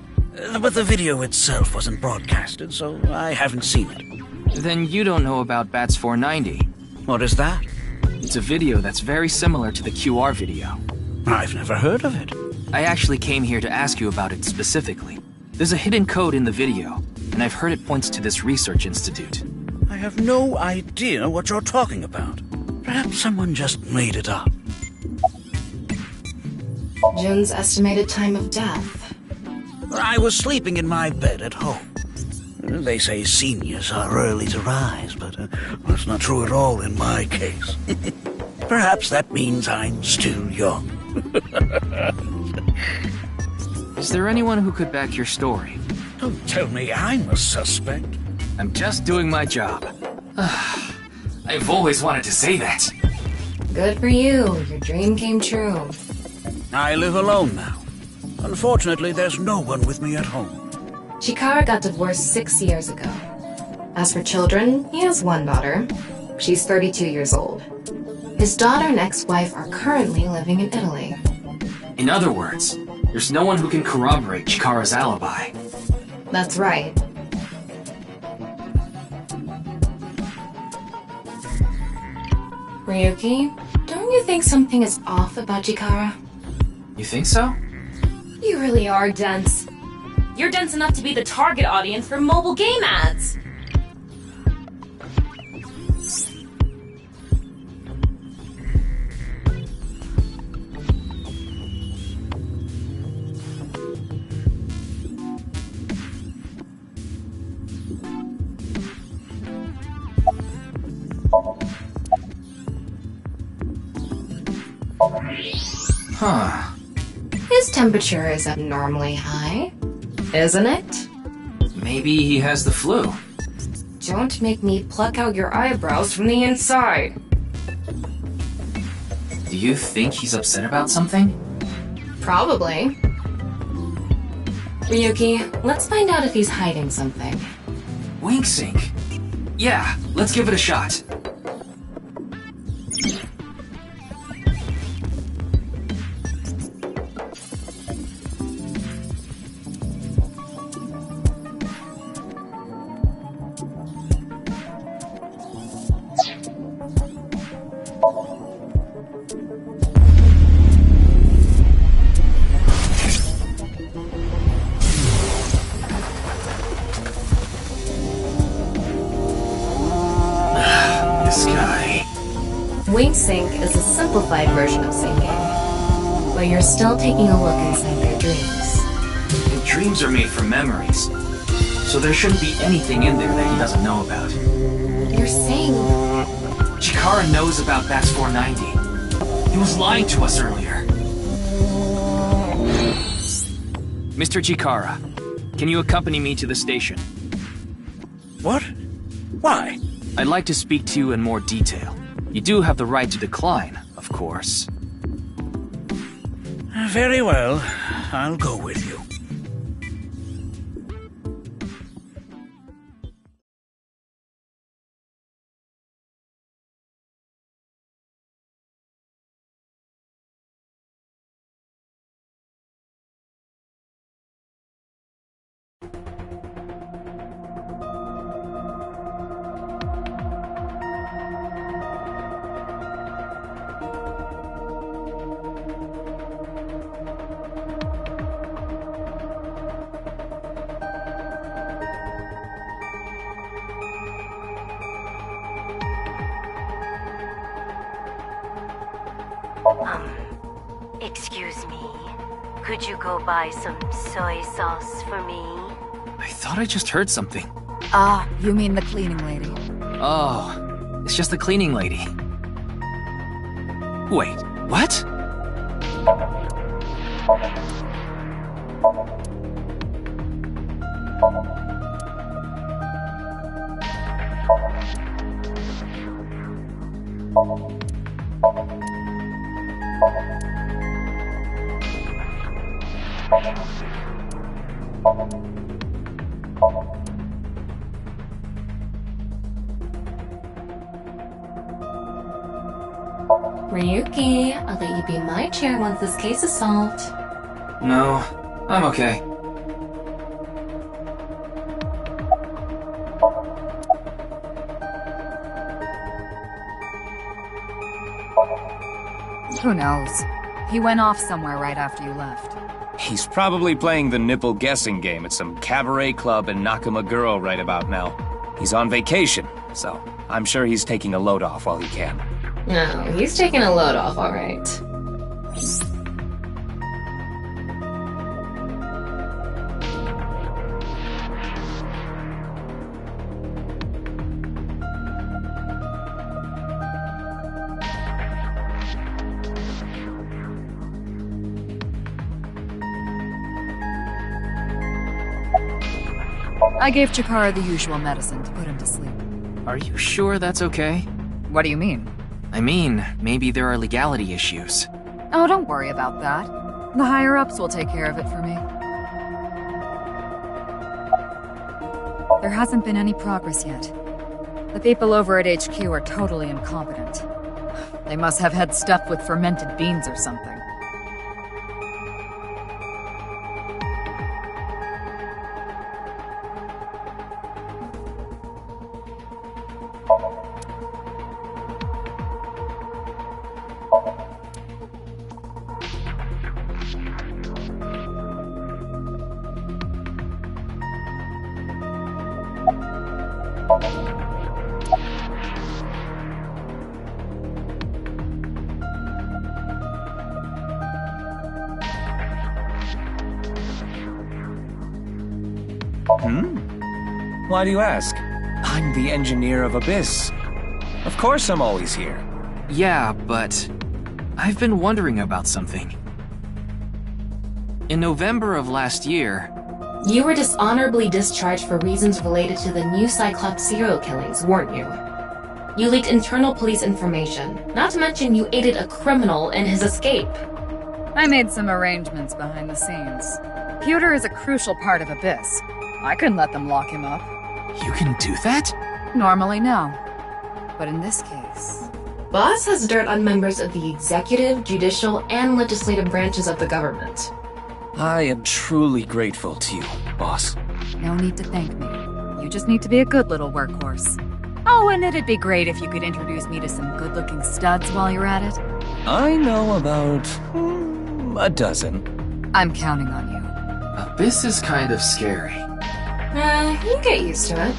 But the video itself wasn't broadcasted, so I haven't seen it. Then you don't know about Bats 490. What is that? It's a video that's very similar to the QR video. I've never heard of it. I actually came here to ask you about it specifically. There's a hidden code in the video, and I've heard it points to this research institute. I have no idea what you're talking about. Perhaps someone just made it up. Jun's estimated time of death. I was sleeping in my bed at home. They say seniors are early to rise, but that's not true at all in my case. Perhaps that means I'm still young. Is there anyone who could back your story? Don't tell me I'm a suspect. I'm just doing my job. I've always wanted to say that. Good for you. Your dream came true. I live alone now. Unfortunately, there's no one with me at home. Chikara got divorced 6 years ago. As for children, he has one daughter. She's 32 years old. His daughter and ex-wife are currently living in Italy. In other words, there's no one who can corroborate Chikara's alibi. That's right. Ryuki, don't you think something is off about Chikara? You think so? You really are dense. You're dense enough to be the target audience for mobile game ads. Huh. His temperature is abnormally high, isn't it? Maybe he has the flu. Don't make me pluck out your eyebrows from the inside. Do you think he's upset about something? Probably. Ryuki, let's find out if he's hiding something. Wink sync. Yeah, let's give it a shot. Wing Sync is a simplified version of syncing, but you're still taking a look inside their dreams. And dreams are made from memories, so there shouldn't be anything in there that he doesn't know about. You're saying... Chikara knows about Bats 490. He was lying to us earlier. Mr. Chikara, can you accompany me to the station? What? Why? I'd like to speak to you in more detail. You do have the right to decline, of course. Very well. I'll go with you. Excuse me. Could you go buy some soy sauce for me? I thought I just heard something. Ah, you mean the cleaning lady. Oh, it's just the cleaning lady. Wait, what? Ryuki, I'll let you be my chair once this case is solved. No, I'm okay. Who knows? He went off somewhere right after you left. He's probably playing the nipple guessing game at some cabaret club in Nakamaguro right about now. He's on vacation, so I'm sure he's taking a load off while he can. No, he's taking a load off, alright. I gave Chikara the usual medicine to put him to sleep. Are you sure that's okay? What do you mean? I mean, maybe there are legality issues. Oh, don't worry about that. The higher-ups will take care of it for me. There hasn't been any progress yet. The people over at HQ are totally incompetent. They must have had stuff with fermented beans or something. Why do you ask? I'm the engineer of Abyss. Of course I'm always here. Yeah, but I've been wondering about something. In November of last year... You were dishonorably discharged for reasons related to the new Cyclops serial killings, weren't you? You leaked internal police information, not to mention you aided a criminal in his escape. I made some arrangements behind the scenes. Pewter is a crucial part of Abyss. I couldn't let them lock him up. You can do that? Normally, no. But in this case... Boss has dirt on members of the executive, judicial, and legislative branches of the government. I am truly grateful to you, boss. No need to thank me. You just need to be a good little workhorse. Oh, and it'd be great if you could introduce me to some good-looking studs while you're at it. I know about... a dozen. I'm counting on you. Abyss is kind of scary. You get used to it.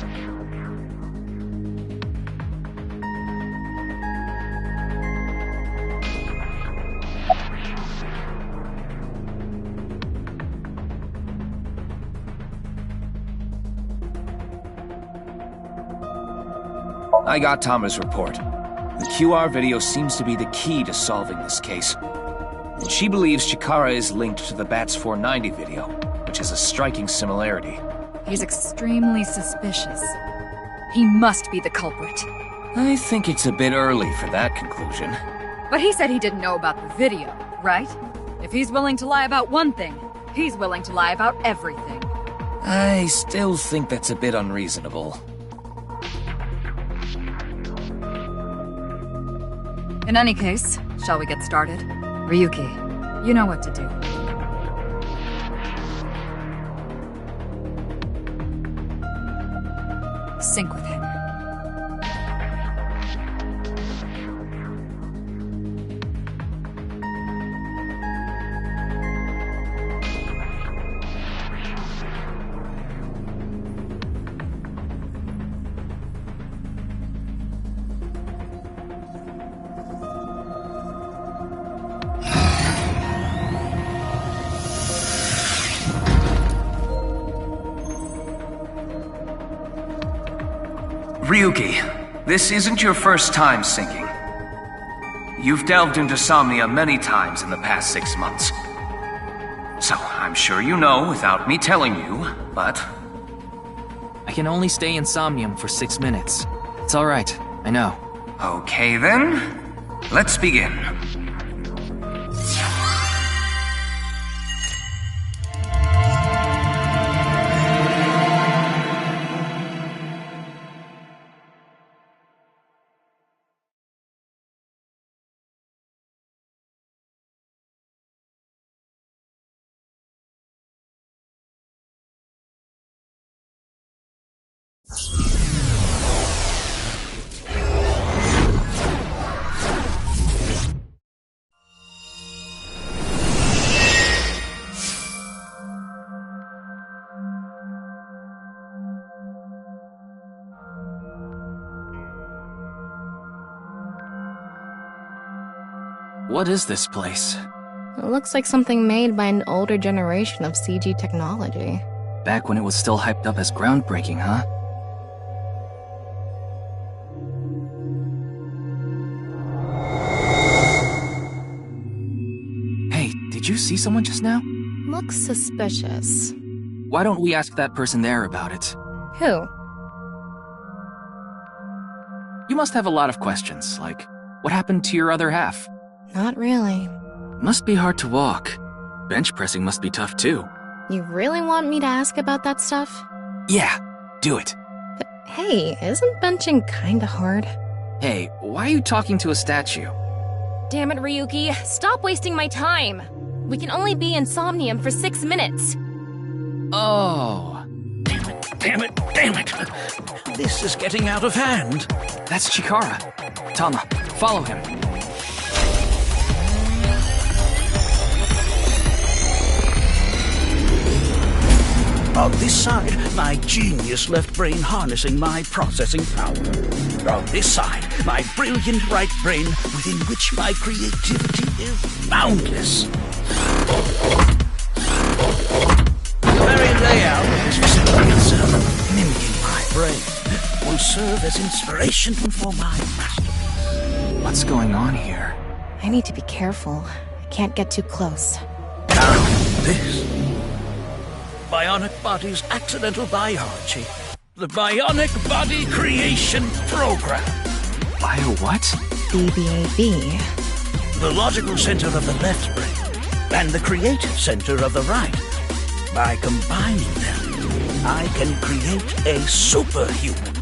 I got Tama's report. The QR video seems to be the key to solving this case. And she believes Chikara is linked to the Bats 490 video, which is a striking similarity. He's extremely suspicious. He must be the culprit. I think it's a bit early for that conclusion. But he said he didn't know about the video, right? If he's willing to lie about one thing, he's willing to lie about everything. I still think that's a bit unreasonable. In any case, shall we get started? Ryuki, you know what to do. Sync with him. Ryuki, this isn't your first time sinking. You've delved into Somnia many times in the past 6 months. So, I'm sure you know without me telling you, but... I can only stay in Somnium for 6 minutes. It's alright, I know. Okay then, let's begin. What is this place? It looks like something made by an older generation of CG technology. Back when it was still hyped up as groundbreaking, huh? Hey, did you see someone just now? Looks suspicious. Why don't we ask that person there about it? Who? You must have a lot of questions, like, what happened to your other half? Not really. Must be hard to walk. Bench pressing must be tough too. You really want me to ask about that stuff? Yeah, do it. But hey, isn't benching kinda hard? Hey, why are you talking to a statue? Damn it, Ryuki. Stop wasting my time. We can only be in Somnium for 6 minutes. Oh. Damn it. This is getting out of hand. That's Chikara. Tama, follow him. On this side, my genius left brain harnessing my processing power. On this side, my brilliant right brain within which my creativity is boundless. The very layout of this facility itself, mimicking my brain, will serve as inspiration for my masterpiece. What's going on here? I need to be careful. I can't get too close. Now, this. Bionic Body's accidental biology. The Bionic Body Creation Program. Bio what? BBAB. The logical center of the left brain, and the creative center of the right. By combining them, I can create a superhuman.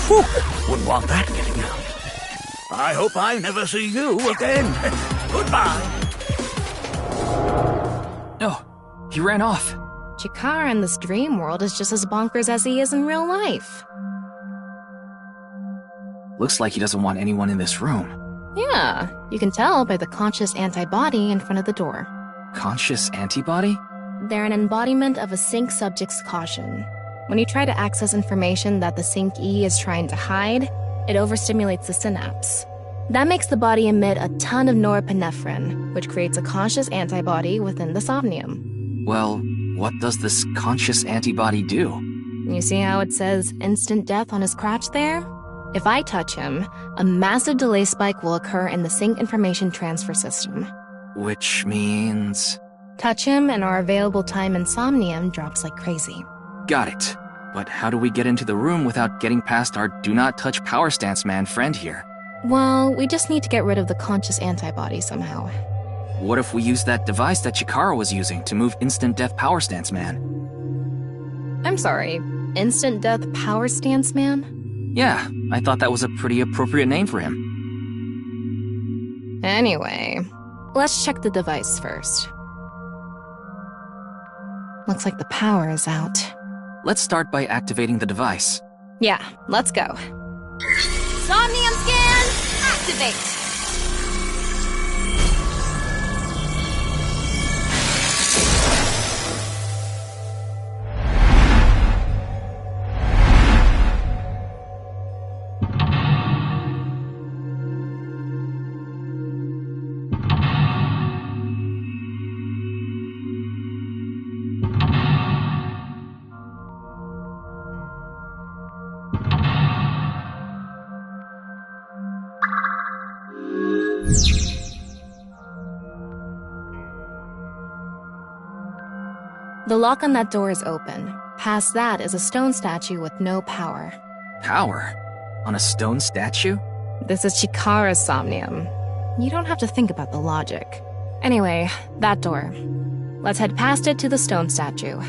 Whew, wouldn't want that getting out. I hope I never see you again. Goodbye. No, he ran off. Chikara in this dream world is just as bonkers as he is in real life. Looks like he doesn't want anyone in this room. Yeah, you can tell by the conscious antibody in front of the door. Conscious antibody? They're an embodiment of a sync subject's caution. When you try to access information that the sync E is trying to hide, it overstimulates the synapse. That makes the body emit a ton of norepinephrine, which creates a conscious antibody within the somnium. Well, what does this conscious antibody do? You see how it says instant death on his crotch there? If I touch him, a massive delay spike will occur in the sync information transfer system. Which means... Touch him and our available time in Somnium drops like crazy. Got it. But how do we get into the room without getting past our do not touch power stance man friend here? Well, we just need to get rid of the conscious antibody somehow. What if we use that device that Chikara was using to move instant death power stance man? I'm sorry, instant death power stance man? Yeah, I thought that was a pretty appropriate name for him. Anyway, let's check the device first. Looks like the power is out. Let's start by activating the device. Yeah, let's go. Somnium scan, activate! The lock on that door is open. Past that is a stone statue with no power. Power? On a stone statue? This is Chikara's Somnium. You don't have to think about the logic. Anyway, that door. Let's head past it to the stone statue.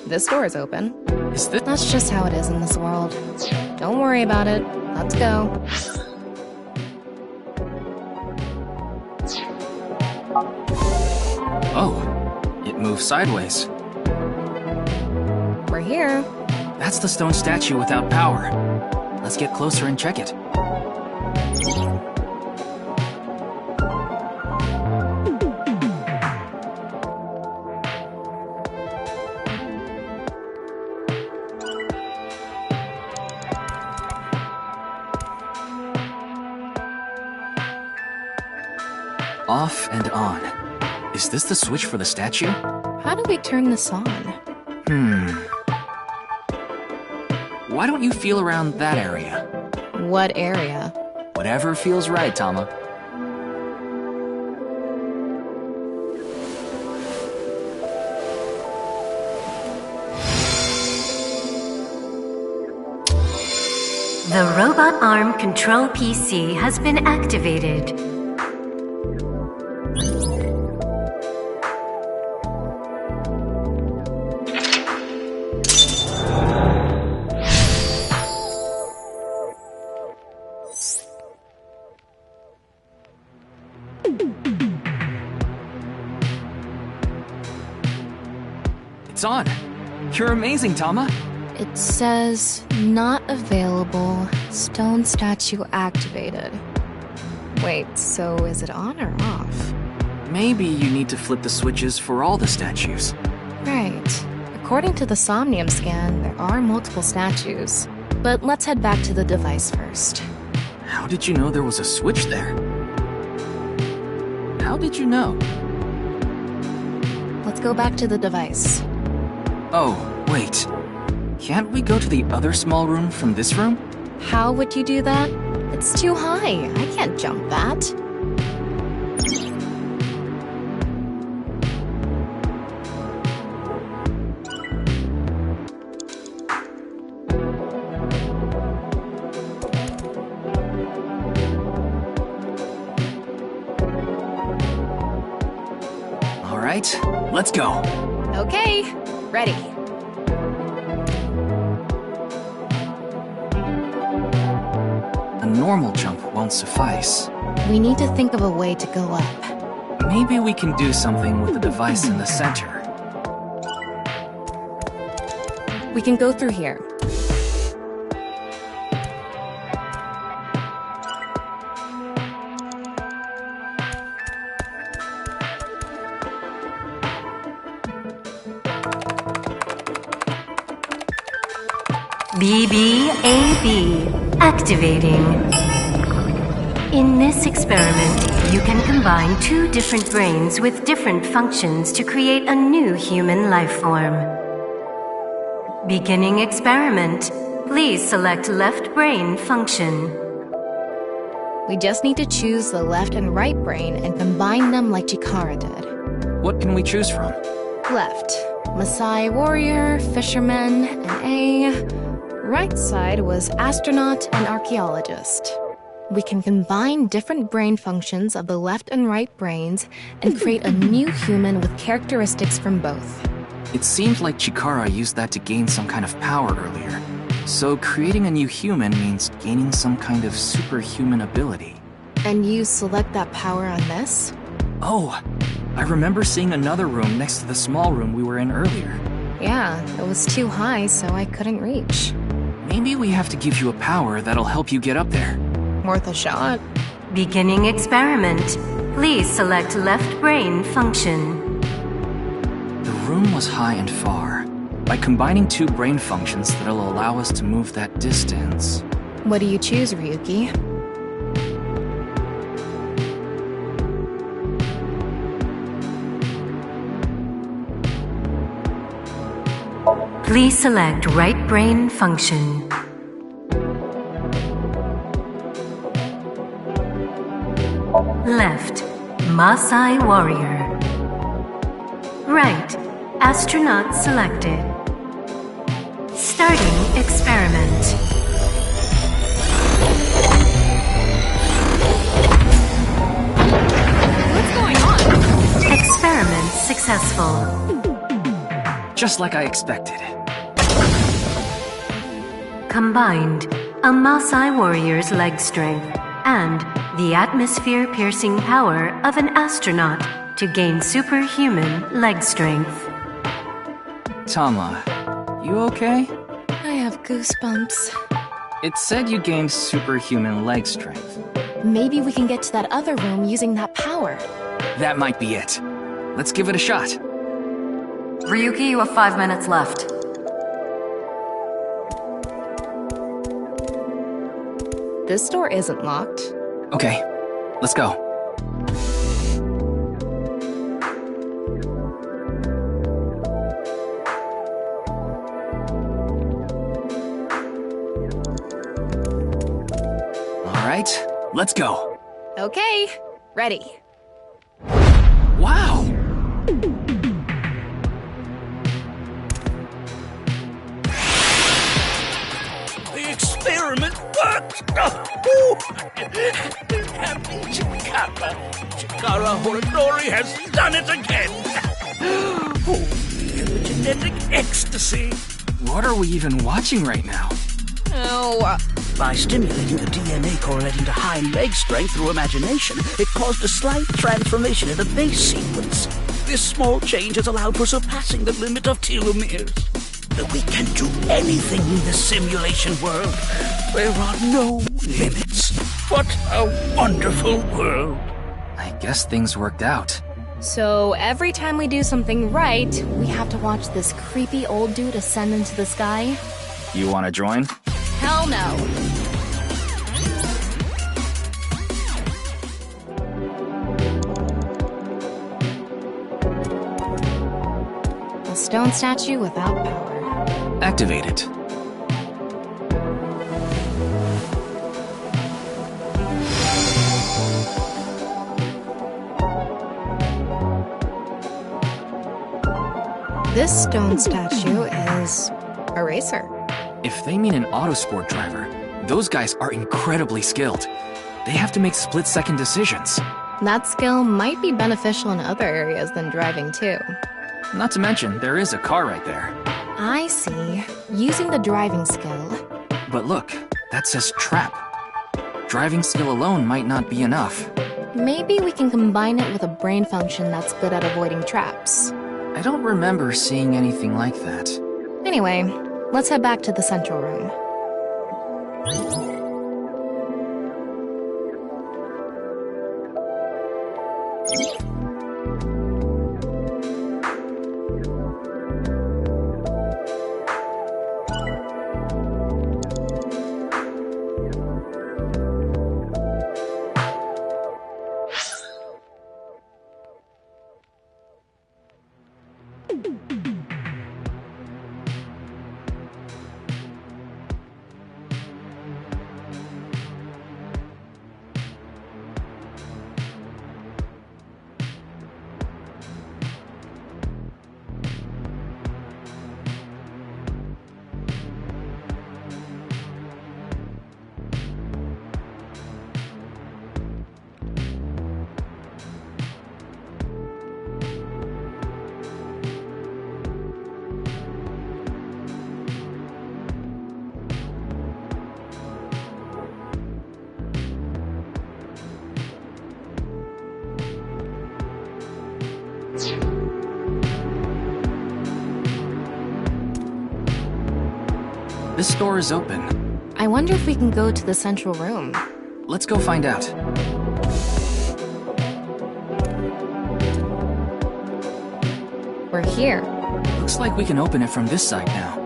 This door is open. Is this? That's just how it is in this world. Don't worry about it. Let's go. Oh, it moves sideways. We're here. That's the stone statue without power. Let's get closer and check it. Off and on. Is this the switch for the statue? How do we turn this on? Why don't you feel around that area? What area? Whatever feels right, Tama. The robot arm control PC has been activated. It's on. You're amazing, Tama. It says, not available, stone statue activated. Wait, so is it on or off? Maybe you need to flip the switches for all the statues. Right. According to the Somnium scan, there are multiple statues. But let's head back to the device first. How did you know there was a switch there? How did you know? Let's go back to the device. Oh, wait. Can't we go to the other small room from this room? How would you do that? It's too high. I can't jump that. All right, let's go. Okay, ready. A normal jump won't suffice. We need to think of a way to go up. Maybe we can do something with the device in the center. We can go through here. BBAB activating. In this experiment, you can combine two different brains with different functions to create a new human life form. Beginning experiment. Please select left brain function. We just need to choose the left and right brain and combine them like Chikara did. What can we choose from? Left, Maasai warrior, fisherman, and A. Right side was astronaut and archaeologist. We can combine different brain functions of the left and right brains and create a new human with characteristics from both. It seemed like Chikara used that to gain some kind of power earlier. So creating a new human means gaining some kind of superhuman ability. And you select that power on this? Oh, I remember seeing another room next to the small room we were in earlier. Yeah, it was too high, so I couldn't reach. Maybe we have to give you a power that'll help you get up there. Worth a shot. Beginning experiment. Please select left brain function. The room was high and far. By combining two brain functions that'll allow us to move that distance... What do you choose, Ryuki? Please select right brain function. Left, Maasai warrior. Right, astronaut selected. Starting experiment. What's going on? Experiment successful. Just like I expected. Combined, a Maasai warrior's leg strength and the atmosphere-piercing power of an astronaut to gain superhuman leg strength. Tama, you okay? I have goosebumps. It said you gained superhuman leg strength. Maybe we can get to that other room using that power. That might be it. Let's give it a shot. Ryuki, you have 5 minutes left. This door isn't locked. Okay, let's go. All right, let's go. Okay, ready. Wow! The experiment worked! Happy Chikara! Chikara Horodori has done it again! Oh, the genetic ecstasy! What are we even watching right now? Oh. By stimulating the DNA correlating to high leg strength through imagination, it caused a slight transformation in the base sequence. This small change has allowed for surpassing the limit of telomeres. We can do anything in this simulation world. There are no limits. What a wonderful world. I guess things worked out. So every time we do something right, we have to watch this creepy old dude ascend into the sky? You want to join? Hell no. A stone statue without power. Activate it. This stone statue is a racer. If they mean an autosport driver, those guys are incredibly skilled. They have to make split-second decisions. That skill might be beneficial in other areas than driving too. Not to mention, there is a car right there. I see. Using the driving skill. But look, that says trap. Driving skill alone might not be enough. Maybe we can combine it with a brain function that's good at avoiding traps. I don't remember seeing anything like that. Anyway, let's head back to the central room. This door is open. I wonder if we can go to the central room. Let's go find out. We're here. Looks like we can open it from this side now.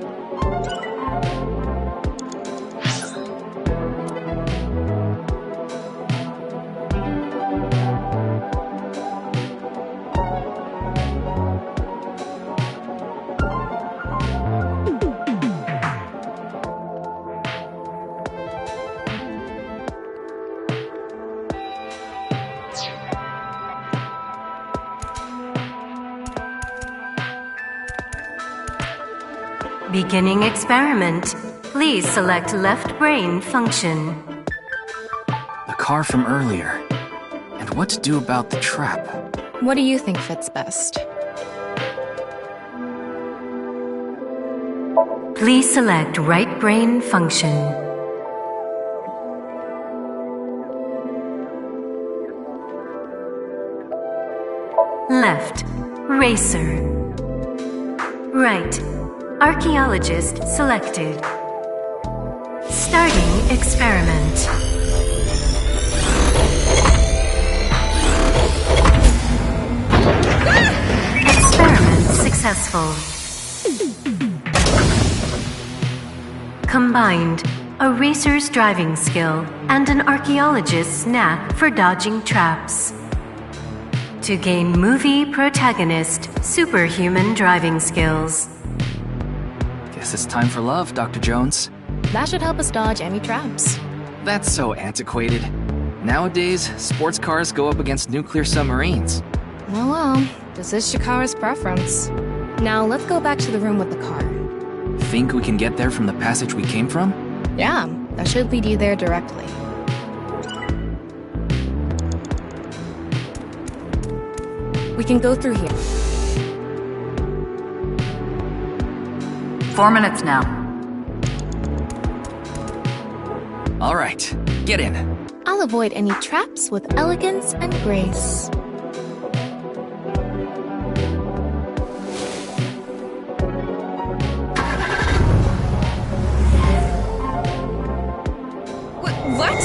Beginning experiment. Please select left brain function. The car from earlier. And what to do about the trap? What do you think fits best? Please select right brain function. Left, racer. Right, archaeologist selected. Starting experiment. Experiment successful. Combined, a racer's driving skill and an archaeologist's knack for dodging traps. To gain movie protagonist superhuman driving skills. Guess it's time for love, Dr. Jones. That should help us dodge any traps. That's so antiquated. Nowadays, sports cars go up against nuclear submarines. Oh well, this is Shikara's preference. Now let's go back to the room with the car. Think we can get there from the passage we came from? Yeah, that should lead you there directly. We can go through here. 4 minutes now. All right, get in. I'll avoid any traps with elegance and grace. What?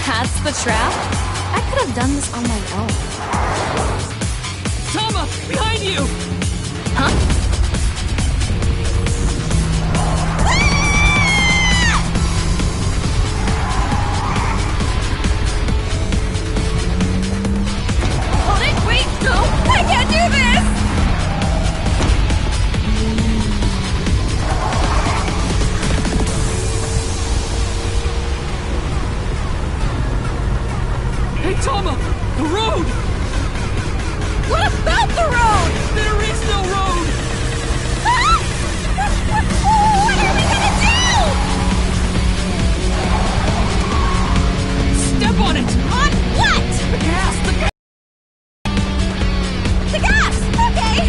That's the trap? I could have done this on my own. Tama! Behind you! Huh? Hold it! Wait! No! I can't do this! Hey, Tama! The road! What about the road? There is no road! Ah! What are we gonna do? Step on it! On what? The gas! The gas! The gas! Okay!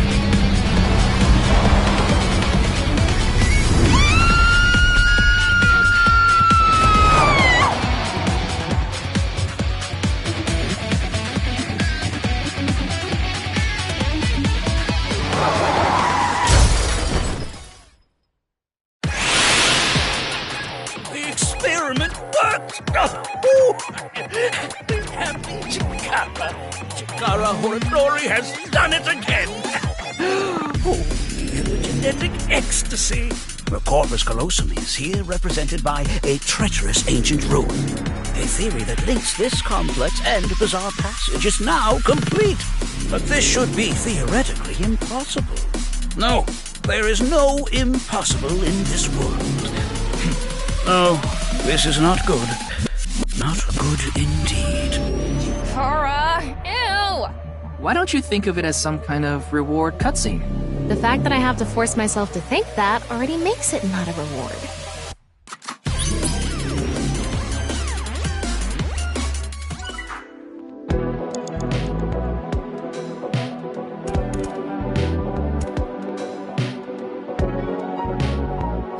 The experiment worked! Happy Chikara! Chikara Horodori has done it again! Oh, the genetic ecstasy! The corpus callosum is here represented by a treacherous ancient ruin. A theory that links this complex and bizarre passage is now complete. But this should be theoretically impossible. No, there is no impossible in this world. Oh, this is not good. Not good indeed. Kara! Ew! Why don't you think of it as some kind of reward cutscene? The fact that I have to force myself to think that already makes it not a reward.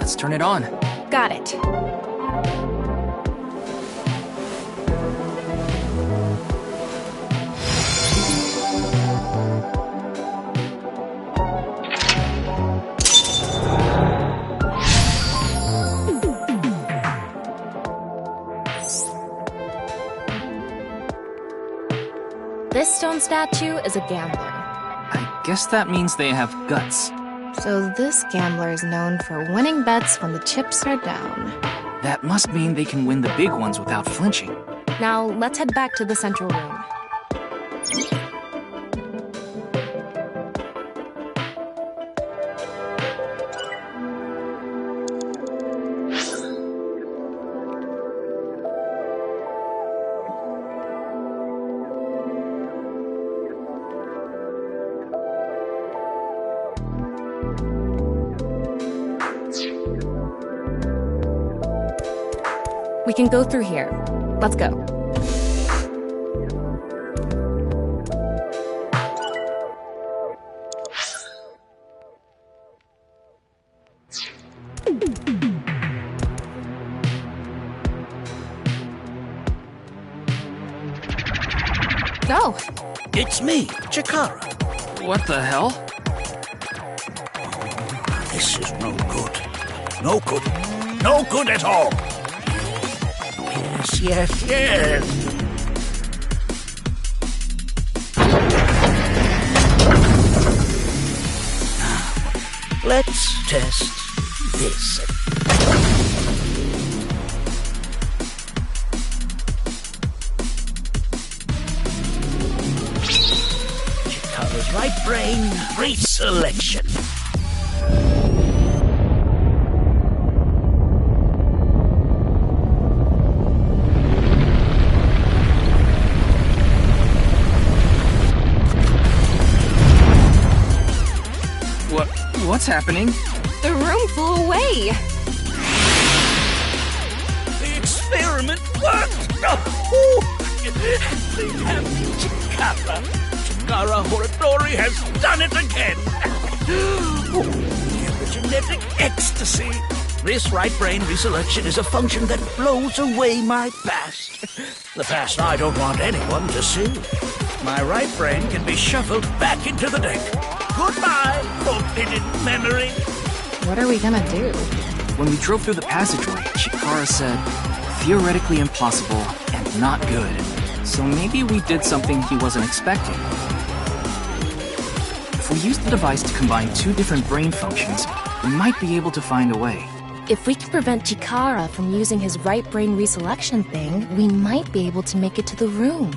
Let's turn it on. Got it. This stone statue is a gambler. I guess that means they have guts. So this gambler is known for winning bets when the chips are down. That must mean they can win the big ones without flinching. Now, let's head back to the central room. We can go through here. Let's go. Go! It's me, Chikara. What the hell? This is no good. No good. No good at all. Yes. Now, let's test this. Chikara's right brain reselection. What's happening? The room flew away. The experiment worked! Chikara. Chikara Horadori has done it again! Epigenetic ecstasy! This right brain reselection is a function that blows away my past. The past I don't want anyone to see. My right brain can be shuffled back into the deck. Goodbye, forbidden memory. What are we gonna do? When we drove through the passageway, Chikara said, theoretically impossible and not good. So maybe we did something he wasn't expecting. If we use the device to combine two different brain functions, we might be able to find a way. If we can prevent Chikara from using his right brain reselection thing, we might be able to make it to the room.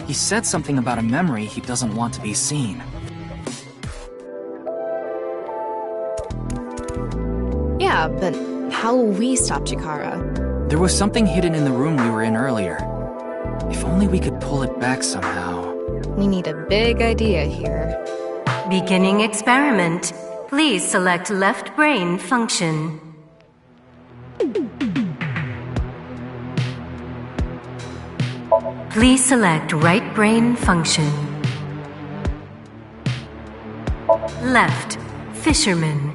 He said something about a memory he doesn't want to be seen. Yeah, but how will we stop Chikara? There was something hidden in the room we were in earlier. If only we could pull it back somehow. We need a big idea here. Beginning experiment. Please select left brain function. Please select right brain function. Left, fisherman.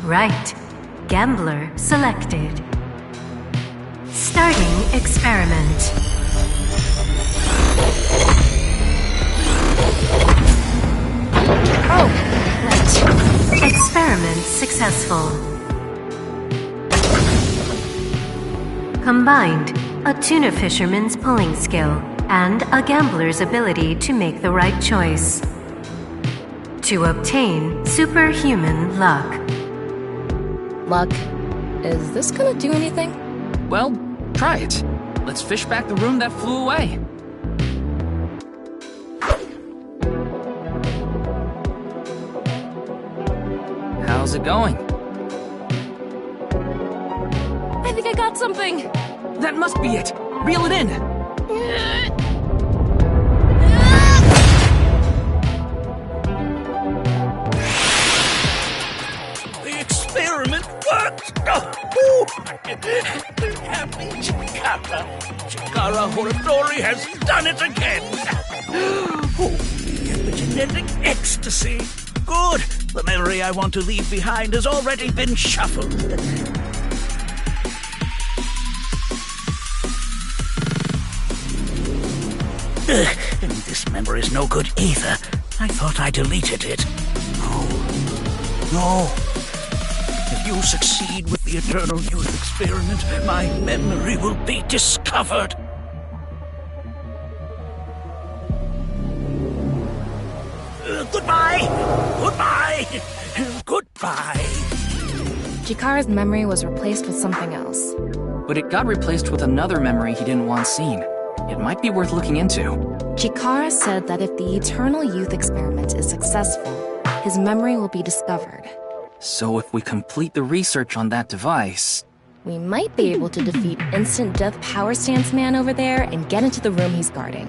Right, gambler selected. Starting experiment. Oh, right. Experiment successful. Combined, a tuna fisherman's pulling skill and a gambler's ability to make the right choice. To obtain superhuman luck. Luck. Is this gonna do anything? Well, try it. Let's fish back the room that flew away. How's it going? I think I got something. That must be it. Reel it in. The experiment worked! Happy Chikara. Chikara Horadori has done it again! Oh, the epigenetic ecstasy! Good! The memory I want to leave behind has already been shuffled. This memory's no good either. I thought I deleted it. No. If you succeed with the Eternal Youth experiment, my memory will be discovered. Goodbye! Chikara's memory was replaced with something else. But it got replaced with another memory he didn't want seen. It might be worth looking into. Chikara said that if the Eternal Youth experiment is successful, his memory will be discovered. So if we complete the research on that device... we might be able to defeat Instant Death Power Stance Man over there and get into the room he's guarding.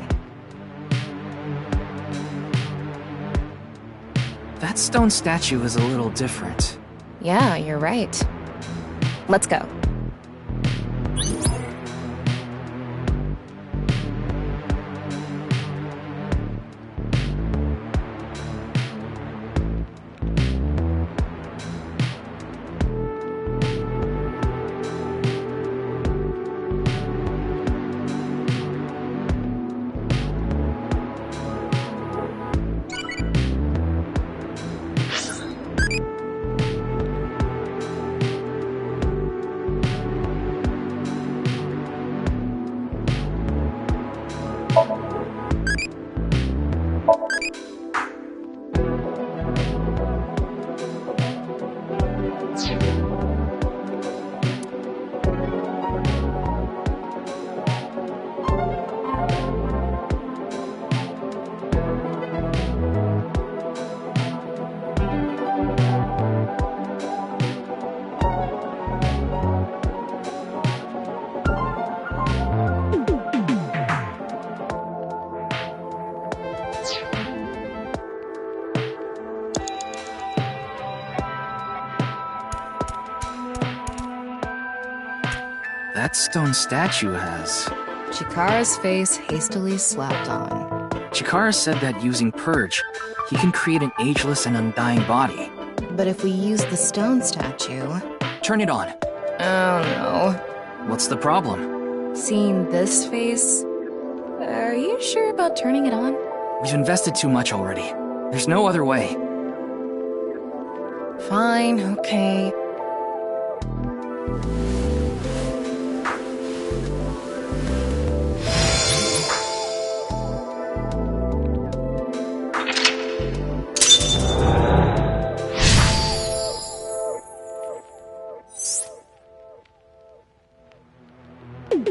That stone statue is a little different. Yeah, you're right. Let's go. That stone statue has... Chikara's face hastily slapped on. Chikara said that using Purge, he can create an ageless and undying body. But if we use the stone statue... Turn it on. Oh no. What's the problem? Seeing this face... Are you sure about turning it on? We've invested too much already. There's no other way. Fine, okay.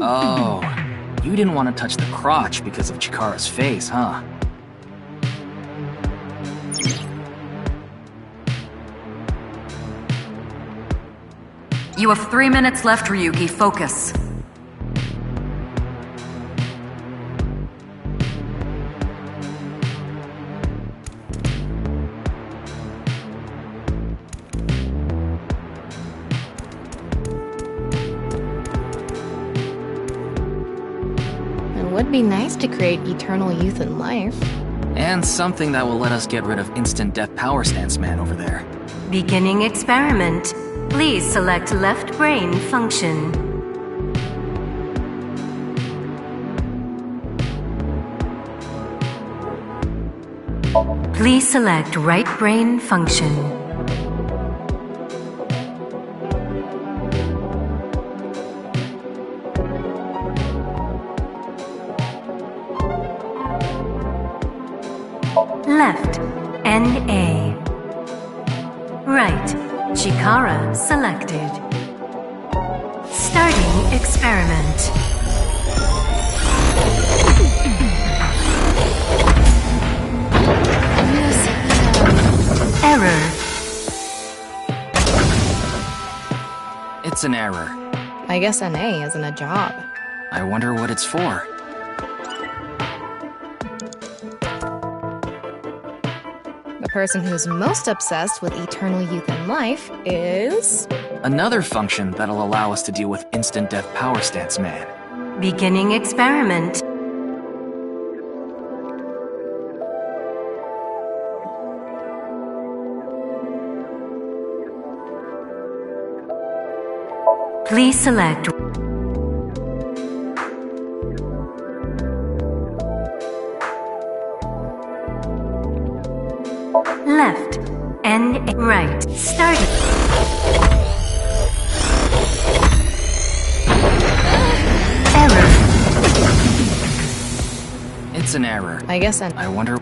Oh, you didn't want to touch the crotch because of Chikara's face, huh? You have 3 minutes left, Ryugi. Focus. It would be nice to create eternal youth and life. And something that will let us get rid of Instant Death Power Stance Man over there. Beginning experiment. Please select left brain function. Please select right brain function. Left, NA. Right, Chikara selected. Starting experiment. Error. It's an error. I guess NA isn't a job. I wonder what it's for. The person who's most obsessed with eternal youth and life is... Another function that'll allow us to deal with Instant Death Power Stance Man. Beginning experiment. Please select left and right. Starting. Error. It's an error. I guess I wonder...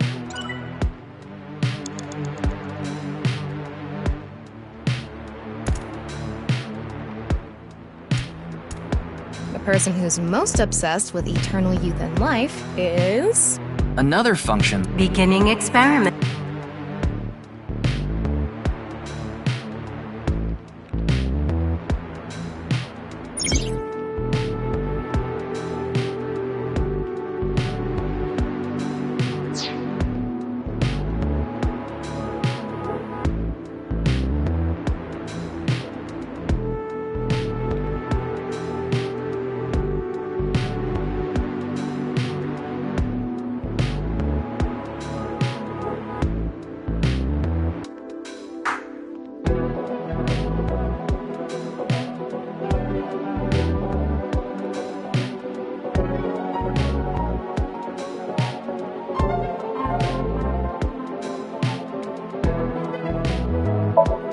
The person who's most obsessed with eternal youth and life is... Another function. Beginning experiment.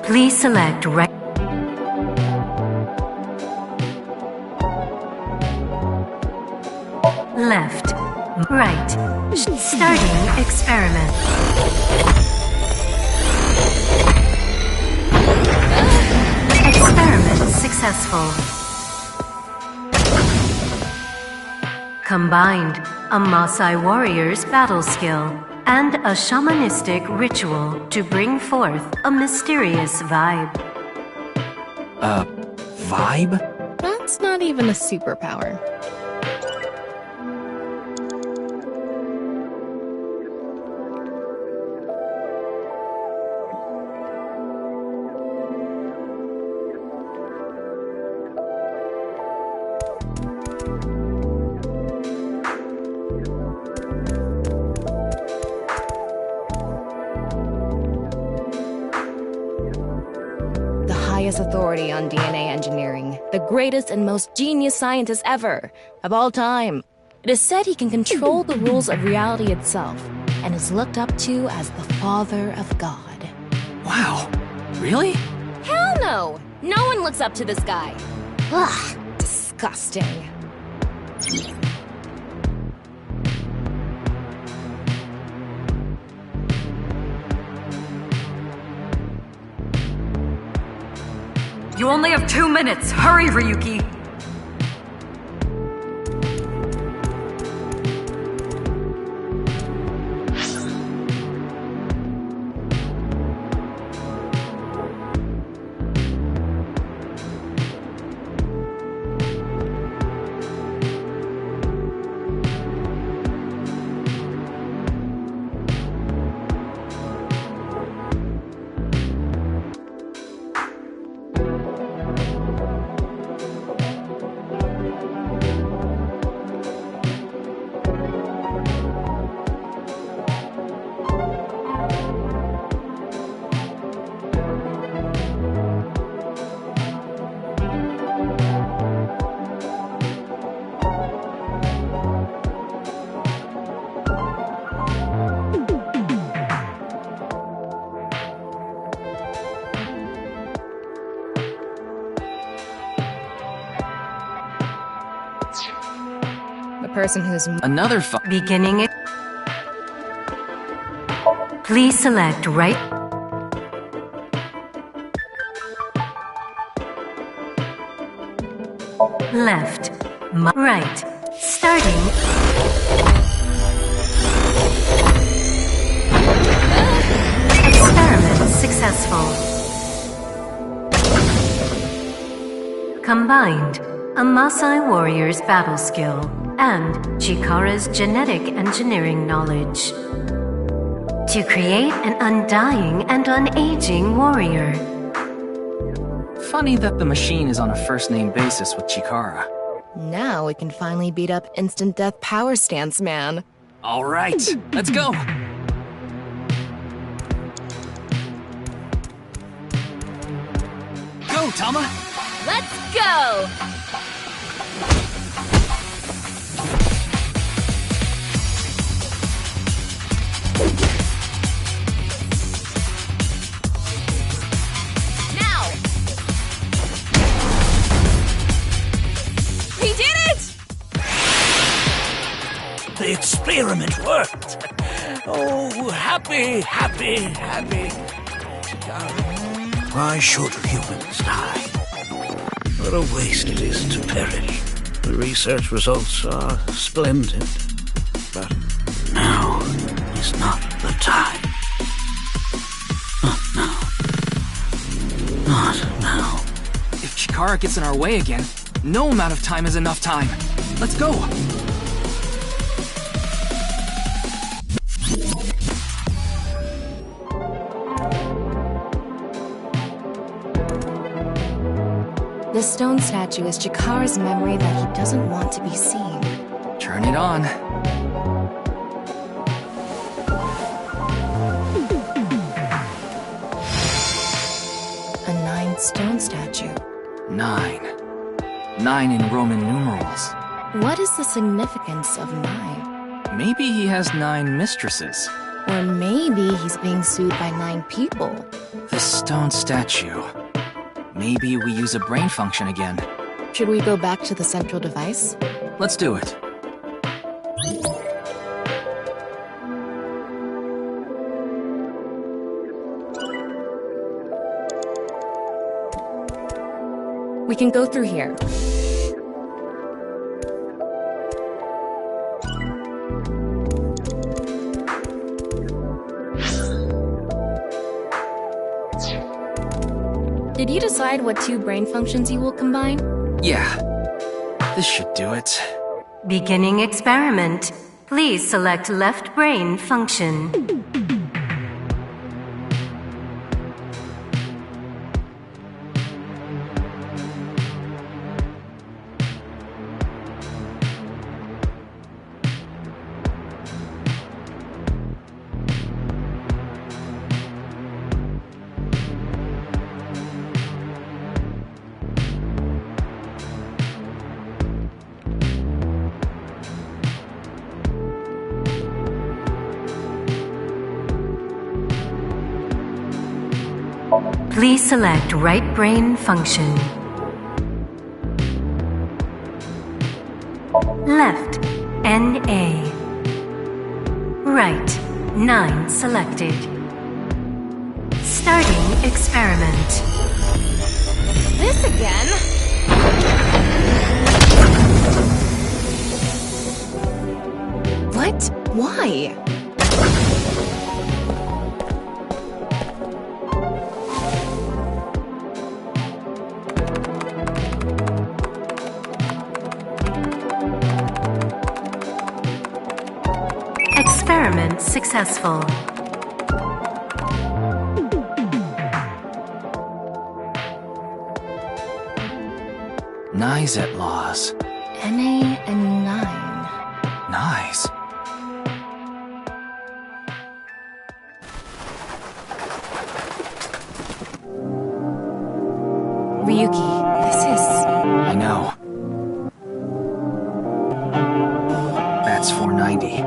Please select right. Left. Right. Starting experiment. Experiment successful. Combined a Maasai warrior's battle skill and a shamanistic ritual to bring forth a mysterious vibe. Vibe? That's not even a superpower. Authority on DNA engineering, the greatest and most genius scientist ever, of all time. It is said he can control the rules of reality itself, and is looked up to as the father of God. Wow, really? Hell no! No one looks up to this guy. Ugh, disgusting. You only have 2 minutes. Hurry, Ryuki. Person who's another beginning it. Please select right. Left. Right. Starting. Experiment successful. Combined a Maasai warrior's battle skill and Chikara's genetic engineering knowledge to create an undying and unaging warrior. Funny that the machine is on a first-name basis with Chikara. Now we can finally beat up instant death power stance man. All right, let's go. Go, Tama. Let's go! Now! We did it! The experiment worked. Oh, happy, happy, happy. Why should humans die? What a waste it is to perish. The research results are splendid. But now is not the time. Not now. Not now. If Chikara gets in our way again, no amount of time is enough time. Let's go! The stone statue is Chikara's memory that he doesn't want to be seen. Turn it on. A 9 stone statue. 9. 9 in Roman numerals. What is the significance of 9? Maybe he has 9 mistresses. Or maybe he's being sued by 9 people. The stone statue. Maybe we use a brain function again. Should we go back to the central device? Let's do it. We can go through here. Did you decide what 2 brain functions you will combine? Yeah. This should do it. Beginning experiment. Please select left brain function. Please select right brain function. Left, NA. Right, 9 selected. Starting experiment. This again? What? Why? Experiment successful. Nice at laws. NA and 9. Nice. Ryuki, this is... I know. That's 490.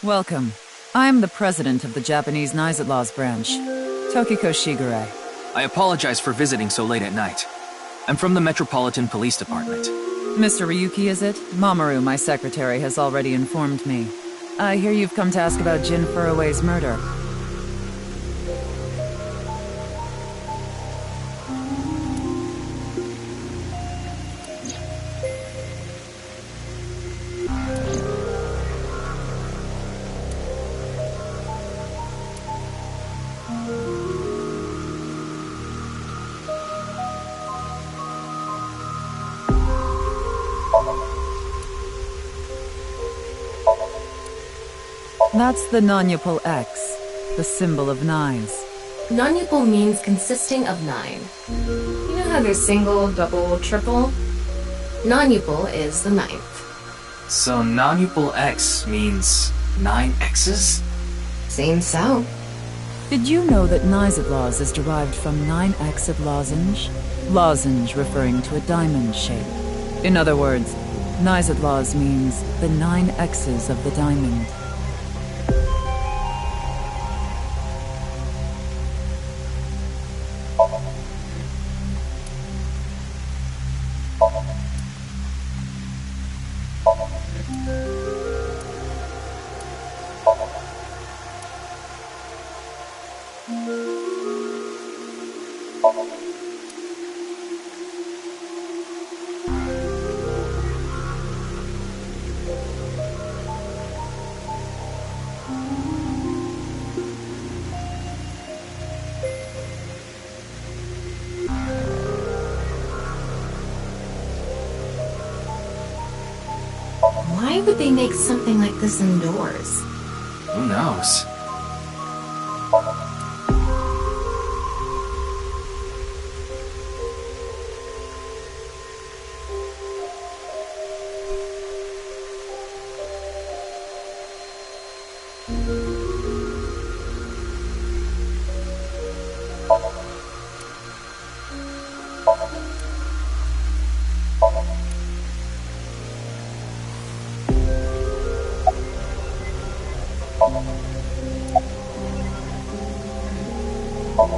Welcome. I'm the president of the Japanese Knives at Laws branch, Tokiko Shigure. I apologize for visiting so late at night. I'm from the Metropolitan Police Department. Mr. Ryuki, is it? Mamoru, my secretary, has already informed me. I hear you've come to ask about Jin Furue's murder. That's the non-upal X, the symbol of Nais. Non-upal means consisting of 9. You know how there's single, double, triple? Non-upal is the 9th. So non-upal X means 9 X's? Seems so. Did you know that Nizadlaws is derived from 9-exed lozenge? Lozenge referring to a diamond shape. In other words, Nizadlaws means the 9 X's of the diamond. Why would they make something like this indoors? Who knows?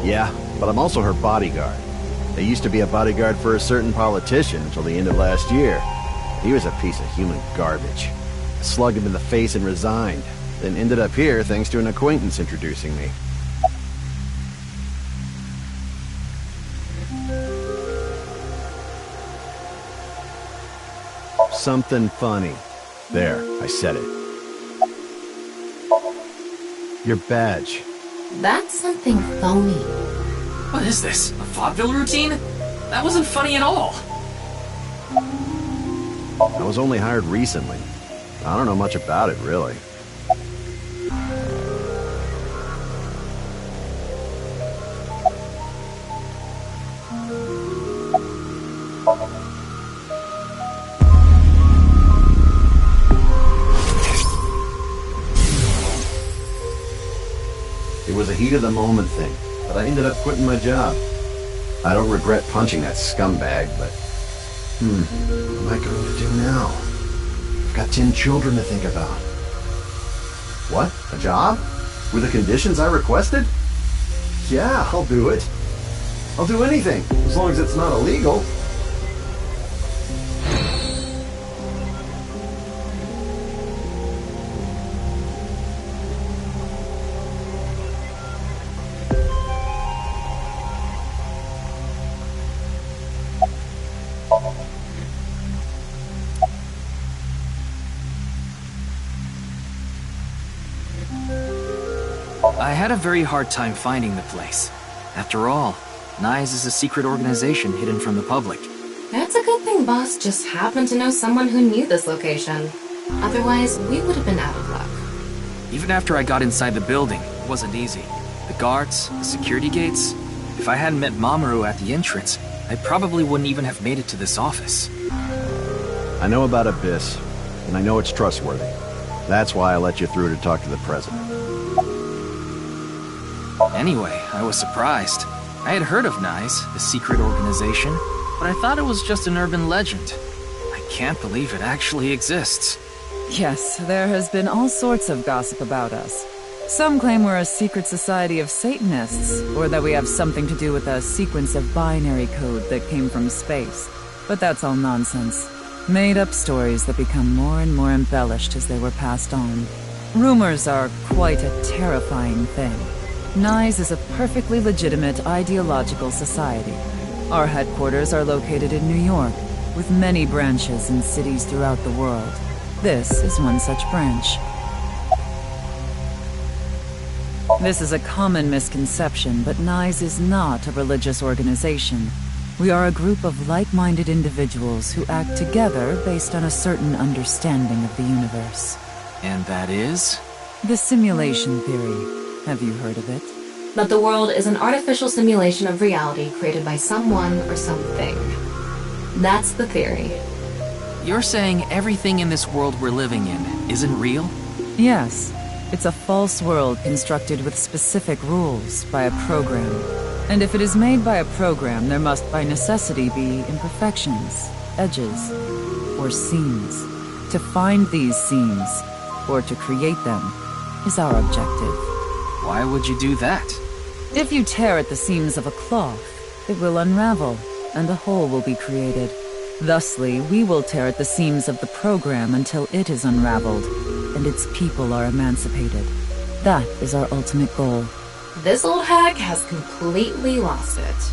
Yeah, but I'm also her bodyguard. I used to be a bodyguard for a certain politician until the end of last year. He was a piece of human garbage. I slugged him in the face and resigned, then ended up here thanks to an acquaintance introducing me. Something funny. There, I said it. Your badge. That's something phony. What is this? A vaudeville routine? That wasn't funny at all. I was only hired recently. I don't know much about it, really. It was a heat-of-the-moment thing, but I ended up quitting my job. I don't regret punching that scumbag, but... what am I going to do now? I've got 10 children to think about. What? A job? With the conditions I requested? Yeah, I'll do it. I'll do anything, as long as it's not illegal. I had a very hard time finding the place. After all, Nais is a secret organization hidden from the public. That's a good thing Boss just happened to know someone who knew this location. Otherwise, we would have been out of luck. Even after I got inside the building, it wasn't easy. The guards, the security gates. If I hadn't met Mamoru at the entrance, I probably wouldn't even have made it to this office. I know about Abyss, and I know it's trustworthy. That's why I let you through to talk to the president. Anyway, I was surprised. I had heard of Nais, the secret organization, but I thought it was just an urban legend. I can't believe it actually exists. Yes, there has been all sorts of gossip about us. Some claim we're a secret society of Satanists, or that we have something to do with a sequence of binary code that came from space. But that's all nonsense. Made-up stories that become more and more embellished as they were passed on. Rumors are quite a terrifying thing. NISE is a perfectly legitimate ideological society. Our headquarters are located in New York, with many branches in cities throughout the world. This is one such branch. This is a common misconception, but NISE is not a religious organization. We are a group of like-minded individuals who act together based on a certain understanding of the universe. And that is? The simulation theory. Have you heard of it? That the world is an artificial simulation of reality created by someone or something. That's the theory. You're saying everything in this world we're living in isn't real? Yes. It's a false world constructed with specific rules by a program. And if it is made by a program, there must by necessity be imperfections, edges, or seams. To find these seams, or to create them, is our objective. Why would you do that? If you tear at the seams of a cloth, it will unravel, and a hole will be created. Thusly, we will tear at the seams of the program until it is unraveled, and its people are emancipated. That is our ultimate goal. This old hag has completely lost it.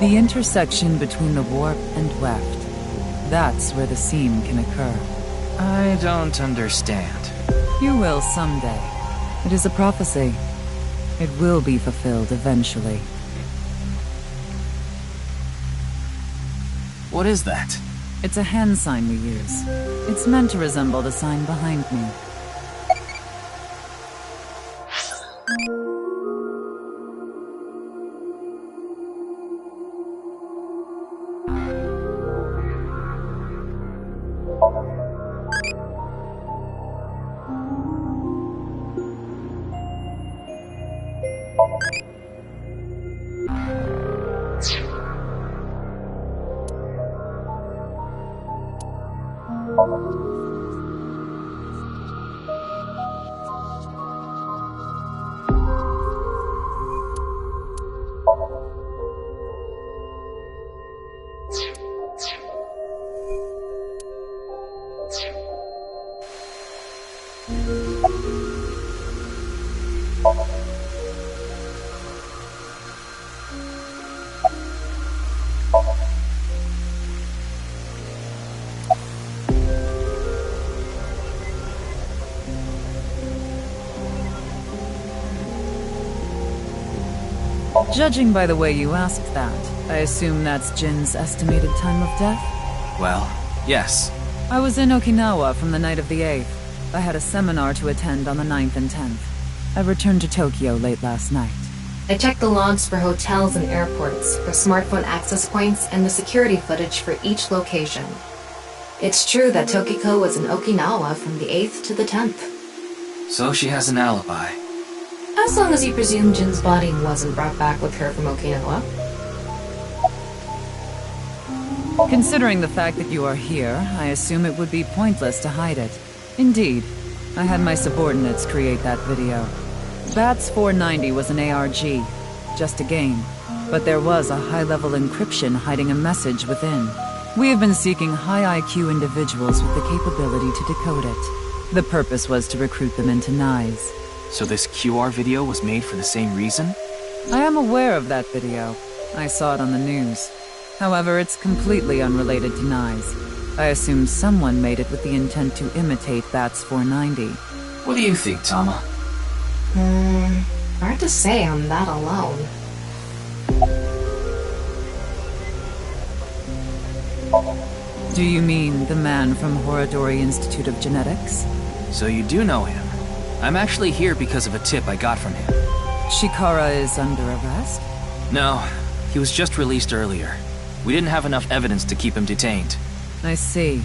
The intersection between the warp and weft. That's where the seam can occur. I don't understand. You will someday. It is a prophecy. It will be fulfilled eventually. What is that? It's a hand sign we use. It's meant to resemble the sign behind me. Judging by the way you asked that, I assume that's Jin's estimated time of death? Well, yes. I was in Okinawa from the night of the 8th. I had a seminar to attend on the 9th and 10th. I returned to Tokyo late last night. I checked the logs for hotels and airports, for smartphone access points, and the security footage for each location. It's true that Tokiko was in Okinawa from the 8th to the 10th. So she has an alibi. As long as you presume Jin's body wasn't brought back with her from Okinawa. Considering the fact that you are here, I assume it would be pointless to hide it. Indeed, I had my subordinates create that video. BATS 490 was an ARG, just a game, but there was a high-level encryption hiding a message within. We have been seeking high IQ individuals with the capability to decode it. The purpose was to recruit them into NISE. So this QR video was made for the same reason? I am aware of that video. I saw it on the news. However, it's completely unrelated to NISE. I assume someone made it with the intent to imitate BATS 490. What do you think, Tama? Hard to say on that alone. Do you mean the man from Horodori Institute of Genetics? So you do know him. I'm actually here because of a tip I got from him. Chikara is under arrest? No, he was just released earlier. We didn't have enough evidence to keep him detained. I see.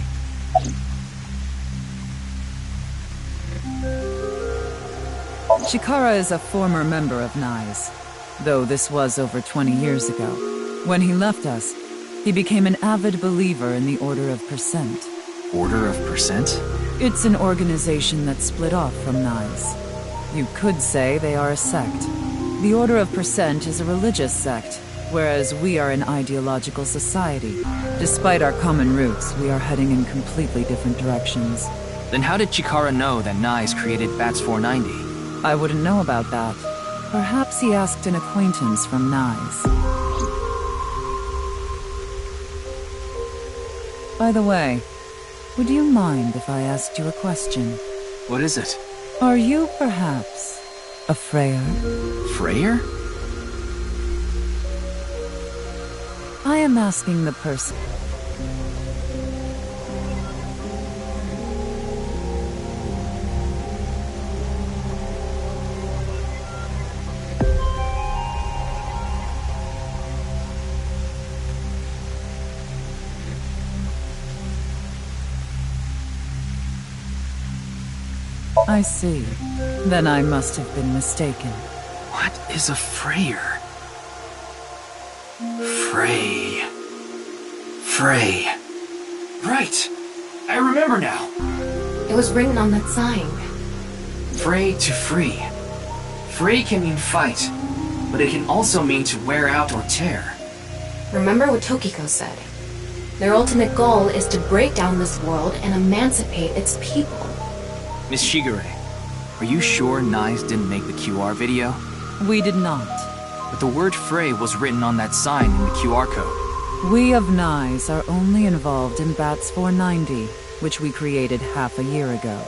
Chikara is a former member of NISE, though this was over 20 years ago. When he left us, He became an avid believer in the Order of Percent. Order of Percent? It's an organization that split off from Nyes. You could say they are a sect. The Order of Percent is a religious sect, whereas we are an ideological society. Despite our common roots, we are heading in completely different directions. Then how did Chikara know that Nyes created Bats 490? I wouldn't know about that. Perhaps he asked an acquaintance from Nyes. By the way, would you mind if I asked you a question? What is it? Are you perhaps a Freyer? Freyer? I am asking the person. I see. Then I must have been mistaken. What is a Freyer? Frey. Right! I remember now. It was written on that sign. Frey to free. Frey can mean fight, but it can also mean to wear out or tear. Remember what Tokiko said. Their ultimate goal is to break down this world and emancipate its people. Miss Shigure, are you sure Nyes didn't make the QR video? We did not. But the word Frey was written on that sign in the QR code. We of Nyes are only involved in Bats 490, which we created half a year ago.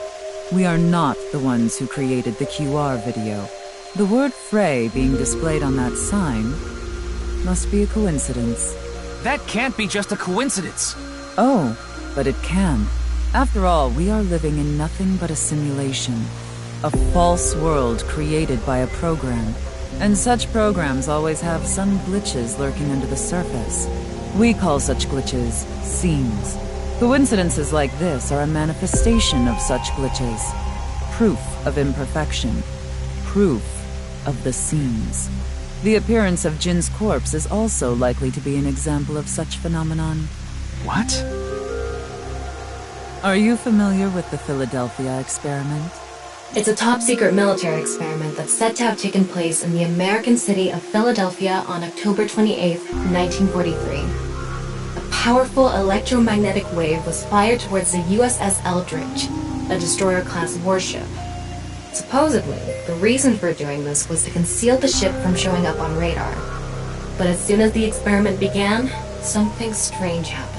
We are not the ones who created the QR video. The word Frey being displayed on that sign must be a coincidence. That can't be just a coincidence. Oh, but it can. After all, we are living in nothing but a simulation. A false world created by a program. And such programs always have some glitches lurking under the surface. We call such glitches seams. Coincidences like this are a manifestation of such glitches. Proof of imperfection. Proof of the seams. The appearance of Jin's corpse is also likely to be an example of such phenomenon. What? Are you familiar with the Philadelphia experiment? It's a top-secret military experiment that's said to have taken place in the American city of Philadelphia on October 28, 1943. A powerful electromagnetic wave was fired towards the USS Eldridge, a destroyer-class warship. Supposedly, the reason for doing this was to conceal the ship from showing up on radar. But as soon as the experiment began, something strange happened.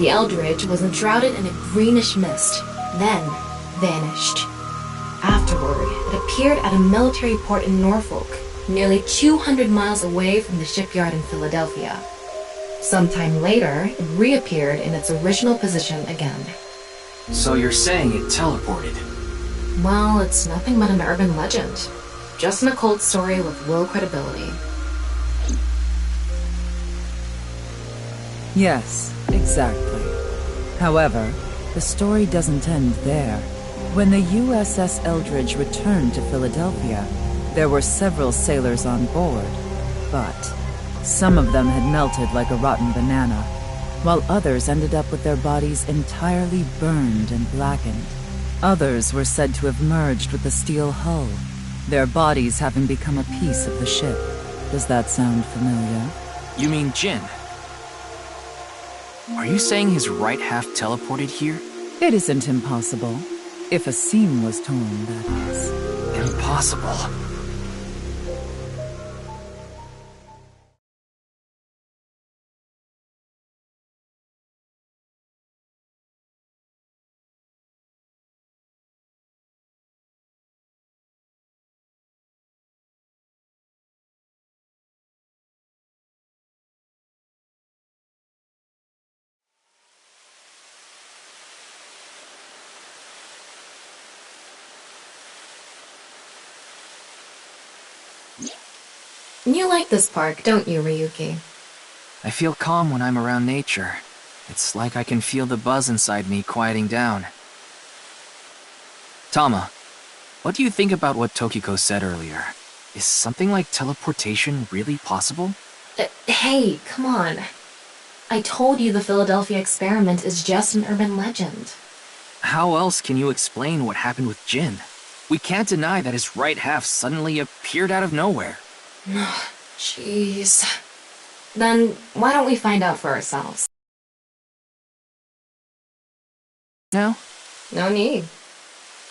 The Eldridge was enshrouded in a greenish mist, then vanished. Afterward, it appeared at a military port in Norfolk, nearly 200 miles away from the shipyard in Philadelphia. Sometime later, it reappeared in its original position again. So you're saying it teleported? Well, it's nothing but an urban legend. Just an occult story with low credibility. Yes, exactly. However, the story doesn't end there. When the USS Eldridge returned to Philadelphia, there were several sailors on board, but some of them had melted like a rotten banana, while others ended up with their bodies entirely burned and blackened. Others were said to have merged with the steel hull, their bodies having become a piece of the ship. Does that sound familiar? You mean Jin? Are you saying his right half teleported here? It isn't impossible. If a seam was torn, that is. Impossible. You like this park, don't you, Ryuki? I feel calm when I'm around nature. It's like I can feel the buzz inside me quieting down. Tama, what do you think about what Tokiko said earlier? Is something like teleportation really possible? Hey, come on. I told you the Philadelphia experiment is just an urban legend. How else can you explain what happened with Jin? We can't deny that his right half suddenly appeared out of nowhere. Jeez. Then why don't we find out for ourselves? No? No need.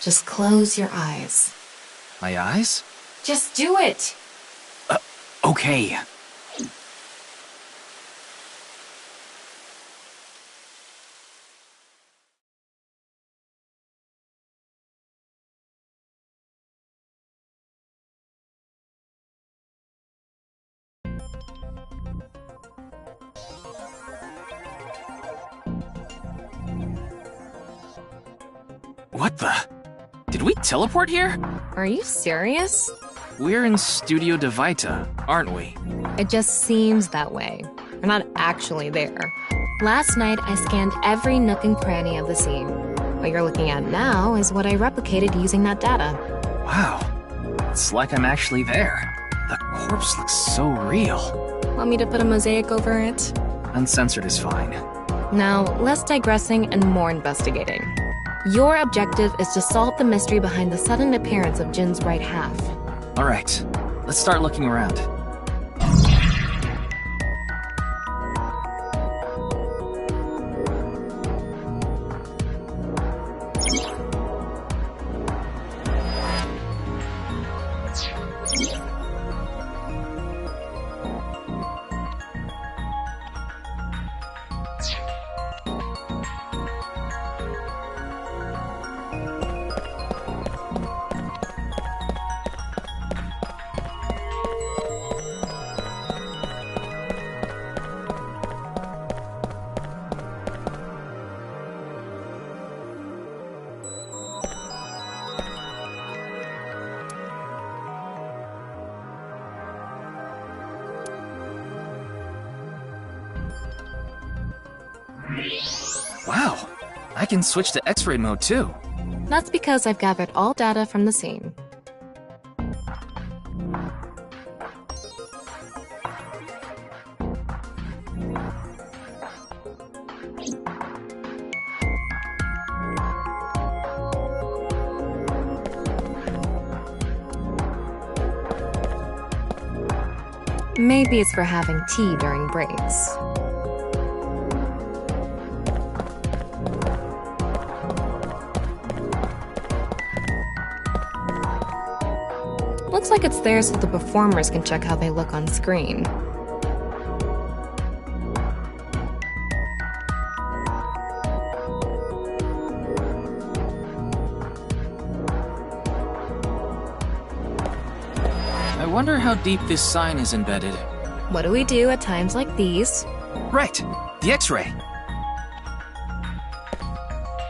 Just close your eyes. My eyes? Just do it! Okay. What the? Did we teleport here? Are you serious? We're in Studio De Vita, aren't we? It just seems that way. We're not actually there. Last night, I scanned every nook and cranny of the scene. What you're looking at now is what I replicated using that data. Wow. It's like I'm actually there. The corpse looks so real. Want me to put a mosaic over it? Uncensored is fine. Now, less digressing and more investigating. Your objective is to solve the mystery behind the sudden appearance of Jin's right half. All right, let's start looking around. Wow, I can switch to X-ray mode too. That's because I've gathered all data from the scene. Maybe it's for having tea during breaks. Looks like it's there so the performers can check how they look on screen. I wonder how deep this sign is embedded. What do we do at times like these? Right, the X-ray.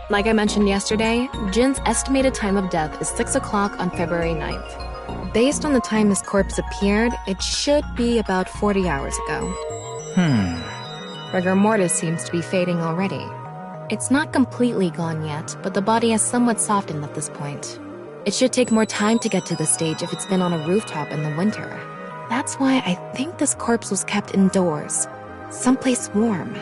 Like I mentioned yesterday, Jin's estimated time of death is 6 o'clock on February 9th. Based on the time his corpse appeared, it should be about 40 hours ago. Rigor mortis seems to be fading already. It's not completely gone yet, but the body has somewhat softened at this point. It should take more time to get to this stage if it's been on a rooftop in the winter. That's why I think this corpse was kept indoors, someplace warm.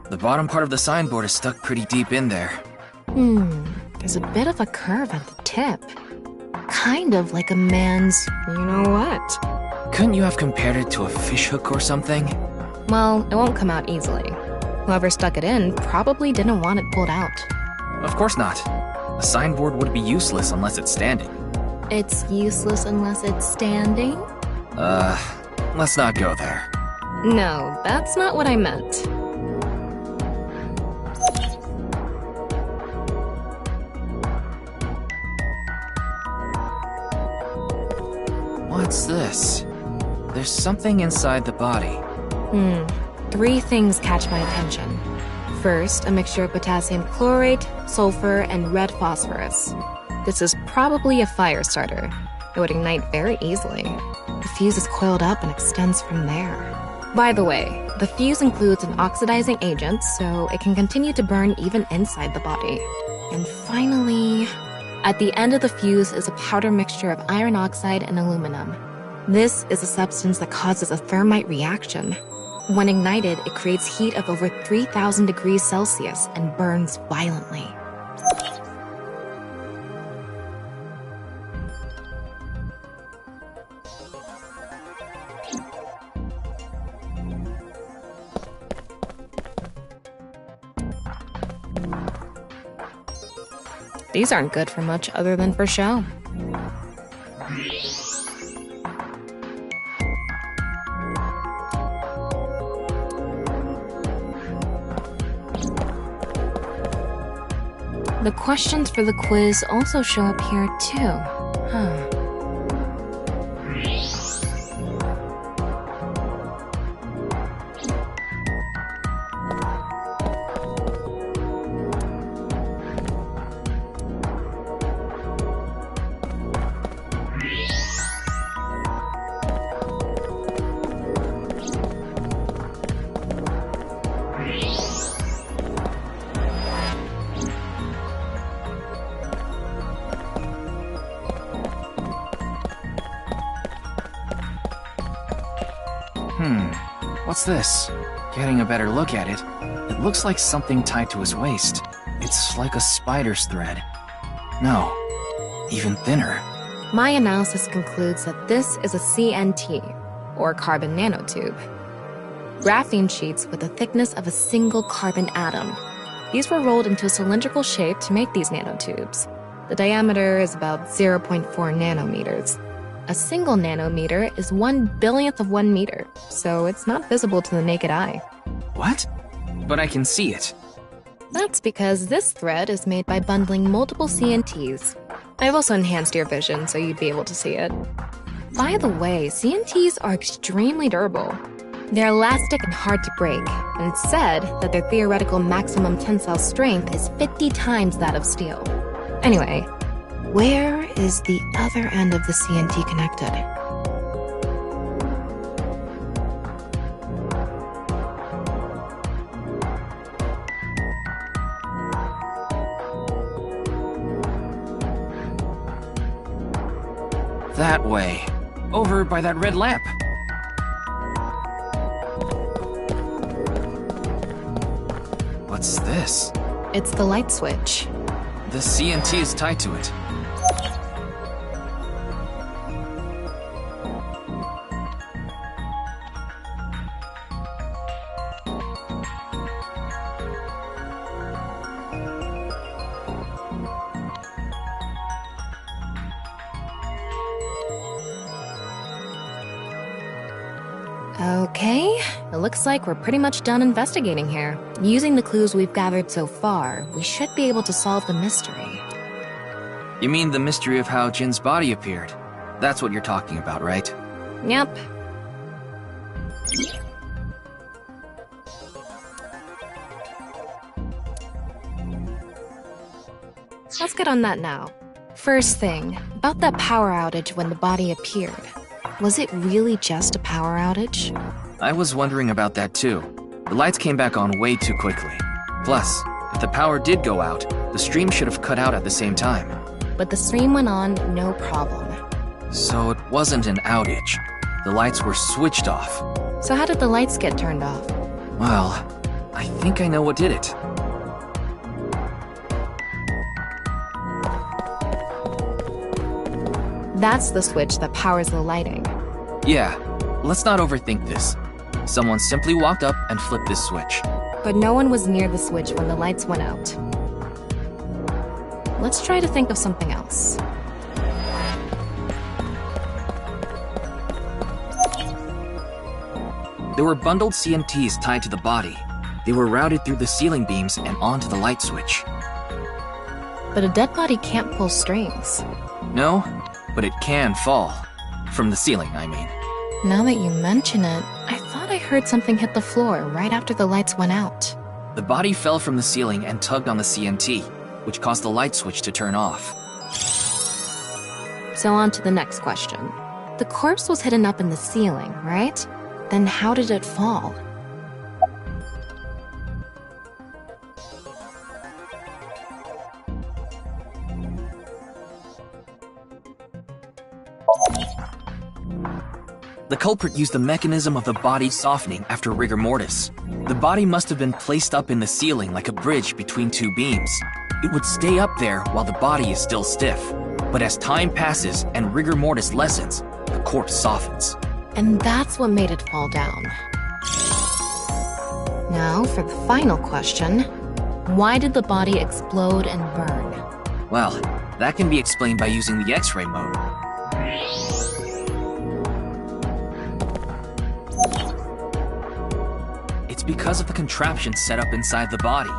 The bottom part of the signboard is stuck pretty deep in there. There's a bit of a curve at the tip. Kind of like a man's you-know-what. Couldn't you have compared it to a fishhook or something? Well, it won't come out easily. Whoever stuck it in probably didn't want it pulled out. Of course not. A signboard would be useless unless it's standing. It's useless unless it's standing? Let's not go there. No, that's not what I meant. What's this? There's something inside the body. 3 things catch my attention. First, a mixture of potassium chlorate, sulfur, and red phosphorus. This is probably a fire starter. It would ignite very easily. The fuse is coiled up and extends from there. By the way, The fuse includes an oxidizing agent, so it can continue to burn even inside the body. And finally, at the end of the fuse is a powder mixture of iron oxide and aluminum. This is a substance that causes a thermite reaction. When ignited, it creates heat of over 3,000 degrees Celsius and burns violently. These aren't good for much other than for show. The questions for the quiz also show up here too. Huh. What's this? Getting a better look at it, it looks like something tied to his waist. It's like a spider's thread. No, even thinner. My analysis concludes that this is a CNT, or carbon nanotube. Graphene sheets with the thickness of a single carbon atom. These were rolled into a cylindrical shape to make these nanotubes. The diameter is about 0.4 nanometers. A single nanometer is 1/1000th of 1 meter, so it's not visible to the naked eye. What? But I can see it. That's because this thread is made by bundling multiple CNTs. I've also enhanced your vision so you'd be able to see it. By the way, CNTs are extremely durable. They're elastic and hard to break, and it's said that their theoretical maximum tensile strength is 50 times that of steel. Anyway, where is the other end of the CNT connected? That way. Over by that red lamp. What's this? It's the light switch. The CNT is tied to it. Okay, it looks like we're pretty much done investigating here. Using the clues we've gathered so far, we should be able to solve the mystery. You mean the mystery of how Jin's body appeared? That's what you're talking about, right? Yep. Let's get on that now. First thing, about that power outage when the body appeared. Was it really just a power outage? I was wondering about that too. The lights came back on way too quickly. Plus, if the power did go out, the stream should have cut out at the same time. But the stream went on, no problem. So it wasn't an outage. The lights were switched off. So how did the lights get turned off? Well, I think I know what did it. That's the switch that powers the lighting. Yeah, let's not overthink this. Someone simply walked up and flipped this switch. But no one was near the switch when the lights went out. Let's try to think of something else. There were bundled CNTs tied to the body. They were routed through the ceiling beams and onto the light switch. But a dead body can't pull strings. No, but it can fall. From the ceiling, I mean. Now that you mention it, I thought I heard something hit the floor right after the lights went out. The body fell from the ceiling and tugged on the CNT, which caused the light switch to turn off. So on to the next question. The corpse was hidden up in the ceiling, right? Then how did it fall? The culprit used the mechanism of the body softening after rigor mortis. The body must have been placed up in the ceiling like a bridge between two beams. It would stay up there while the body is still stiff. But as time passes and rigor mortis lessens, the corpse softens. And that's what made it fall down. Now, for the final question. Why did the body explode and burn? Well, that can be explained by using the X-ray mode. It's because of the contraption set up inside the body.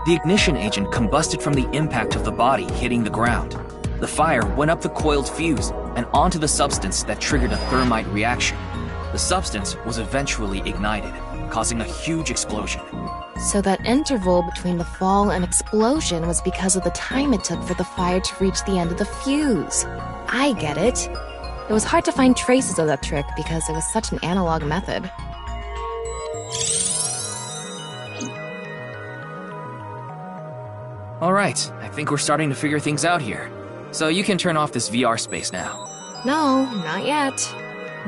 The ignition agent combusted from the impact of the body hitting the ground. The fire went up the coiled fuse and onto the substance that triggered a thermite reaction. The substance was eventually ignited, causing a huge explosion. So that interval between the fall and explosion was because of the time it took for the fire to reach the end of the fuse. I get it. It was hard to find traces of that trick because it was such an analog method. All right, I think we're starting to figure things out here. So you can turn off this VR space now. No, not yet.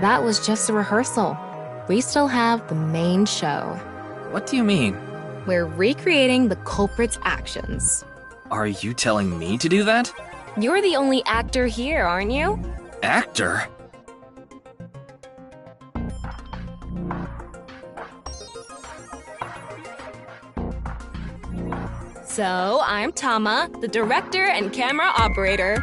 That was just a rehearsal. We still have the main show. What do you mean? We're recreating the culprit's actions. Are you telling me to do that? You're the only actor here, aren't you? Actor? So, I'm Tama, the director and camera operator.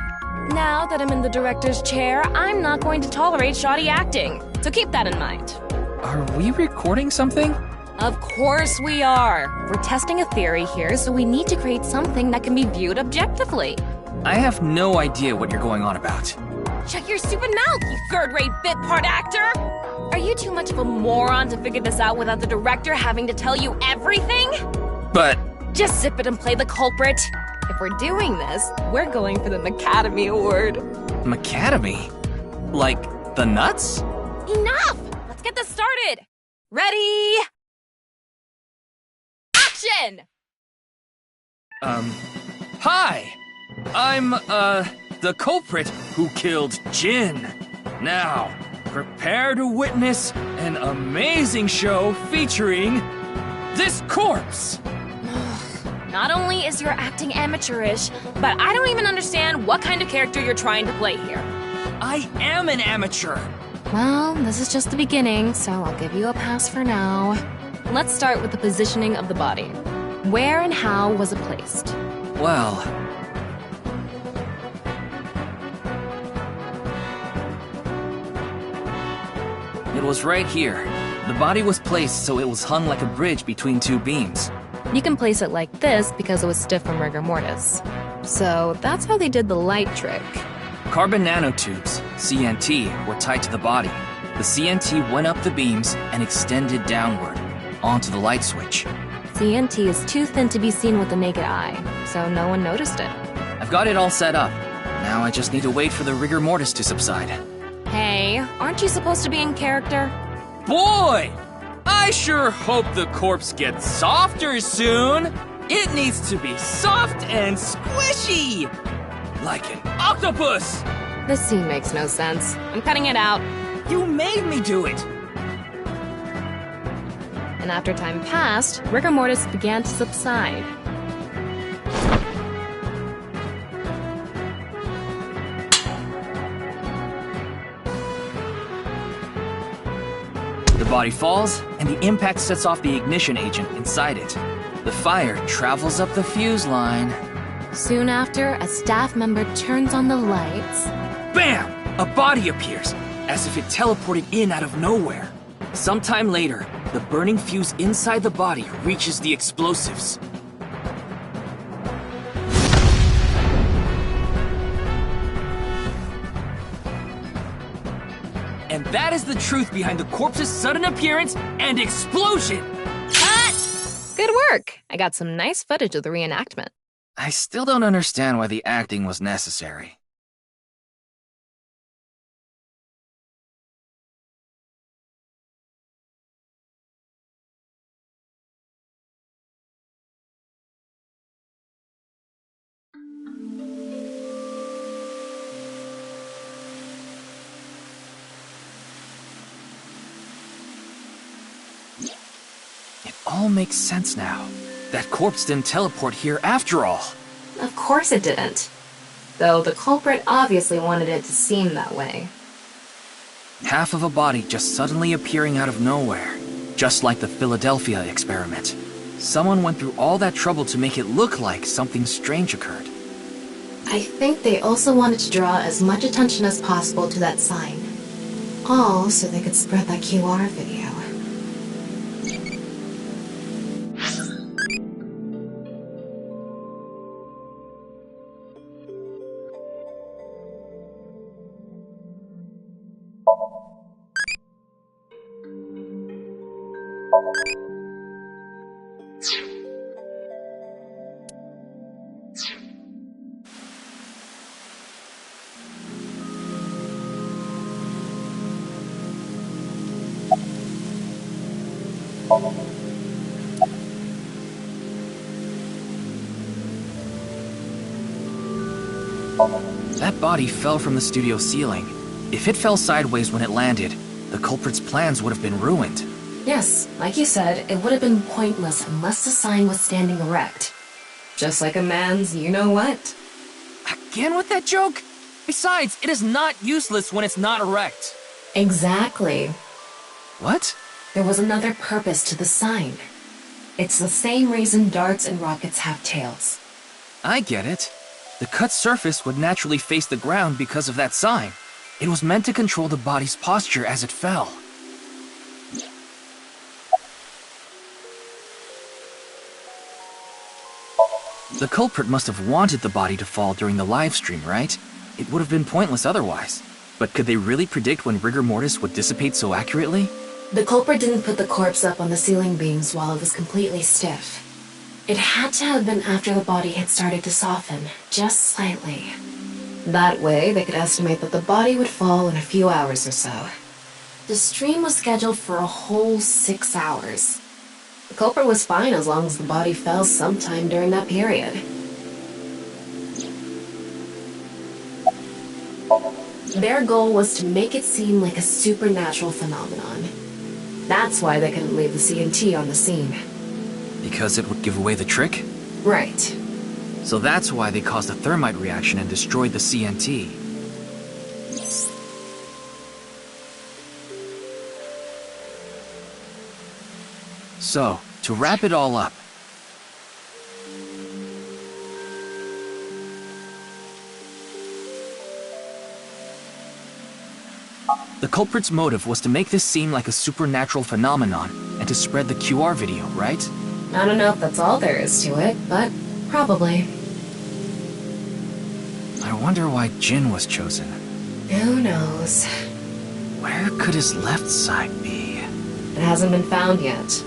Now that I'm in the director's chair, I'm not going to tolerate shoddy acting. So keep that in mind. Are we recording something? Of course we are. We're testing a theory here, so we need to create something that can be viewed objectively. I have no idea what you're going on about. Shut your stupid mouth, you third-rate bit part actor! Are you too much of a moron to figure this out without the director having to tell you everything? But... Just zip it and play the culprit. If we're doing this, we're going for the Macademy Award. Macademy? Like, the nuts? Enough! Let's get this started! Ready? Action! Hi! I'm, the culprit who killed Jin. Now, prepare to witness an amazing show featuring this corpse. Not only is your acting amateurish, but I don't even understand what kind of character you're trying to play here. I am an amateur. Well, this is just the beginning, so I'll give you a pass for now. Let's start with the positioning of the body. Where and how was it placed? Well... it was right here. The body was placed so it was hung like a bridge between two beams. You can place it like this because it was stiff from rigor mortis. So that's how they did the light trick. Carbon nanotubes, CNT, were tied to the body. The CNT went up the beams and extended downward, onto the light switch. CNT is too thin to be seen with the naked eye, so no one noticed it. I've got it all set up. Now I just need to wait for the rigor mortis to subside. Hey, aren't you supposed to be in character? Boy! I sure hope the corpse gets softer soon! It needs to be soft and squishy! Like an octopus! This scene makes no sense. I'm cutting it out. You made me do it! And after time passed, rigor mortis began to subside. The body falls, and the impact sets off the ignition agent inside it. The fire travels up the fuse line. Soon after, a staff member turns on the lights. Bam! A body appears, as if it teleported in out of nowhere. Sometime later, the burning fuse inside the body reaches the explosives. And that is the truth behind the corpse's sudden appearance and explosion! Cut! Good work! I got some nice footage of the reenactment. I still don't understand why the acting was necessary. all makes sense now. That corpse didn't teleport here after all. Of course it didn't. Though the culprit obviously wanted it to seem that way. Half of a body just suddenly appearing out of nowhere. Just like the Philadelphia experiment. Someone went through all that trouble to make it look like something strange occurred. I think they also wanted to draw as much attention as possible to that sign. All so they could spread that QR video. That body fell from the studio ceiling. If it fell sideways when it landed, the culprit's plans would have been ruined. Yes, like you said, it would have been pointless unless the sign was standing erect. Just like a man's you-know-what. Again with that joke? Besides, it is not useless when it's not erect. Exactly. What? There was another purpose to the sign. It's the same reason darts and rockets have tails. I get it. The cut surface would naturally face the ground because of that sign. It was meant to control the body's posture as it fell. The culprit must have wanted the body to fall during the live stream, right? It would have been pointless otherwise. But could they really predict when rigor mortis would dissipate so accurately? The culprit didn't put the corpse up on the ceiling beams while it was completely stiff. It had to have been after the body had started to soften, just slightly. That way, they could estimate that the body would fall in a few hours or so. The stream was scheduled for a whole 6 hours. The culprit was fine as long as the body fell sometime during that period. Their goal was to make it seem like a supernatural phenomenon. That's why they couldn't leave the CNT on the scene. Because it would give away the trick? Right. So that's why they caused a thermite reaction and destroyed the CNT. So, to wrap it all up, the culprit's motive was to make this seem like a supernatural phenomenon and to spread the QR video, right? I don't know if that's all there is to it, but probably. I wonder why Jin was chosen. Who knows? Where could his left side be? It hasn't been found yet.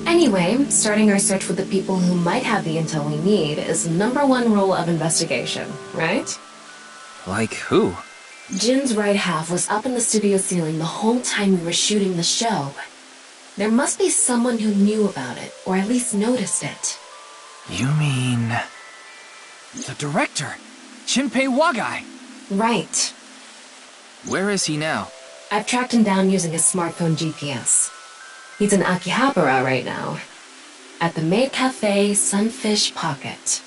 Anyway, starting our search with the people who might have the intel we need is the #1 rule of investigation, right? Like who? Jin's right half was up in the studio ceiling the whole time we were shooting the show. There must be someone who knew about it, or at least noticed it. You mean... the director, Shinpei Wagai? Right. Where is he now? I've tracked him down using his smartphone GPS. He's in Akihabara right now, at the Maid Cafe Sunfish Pocket.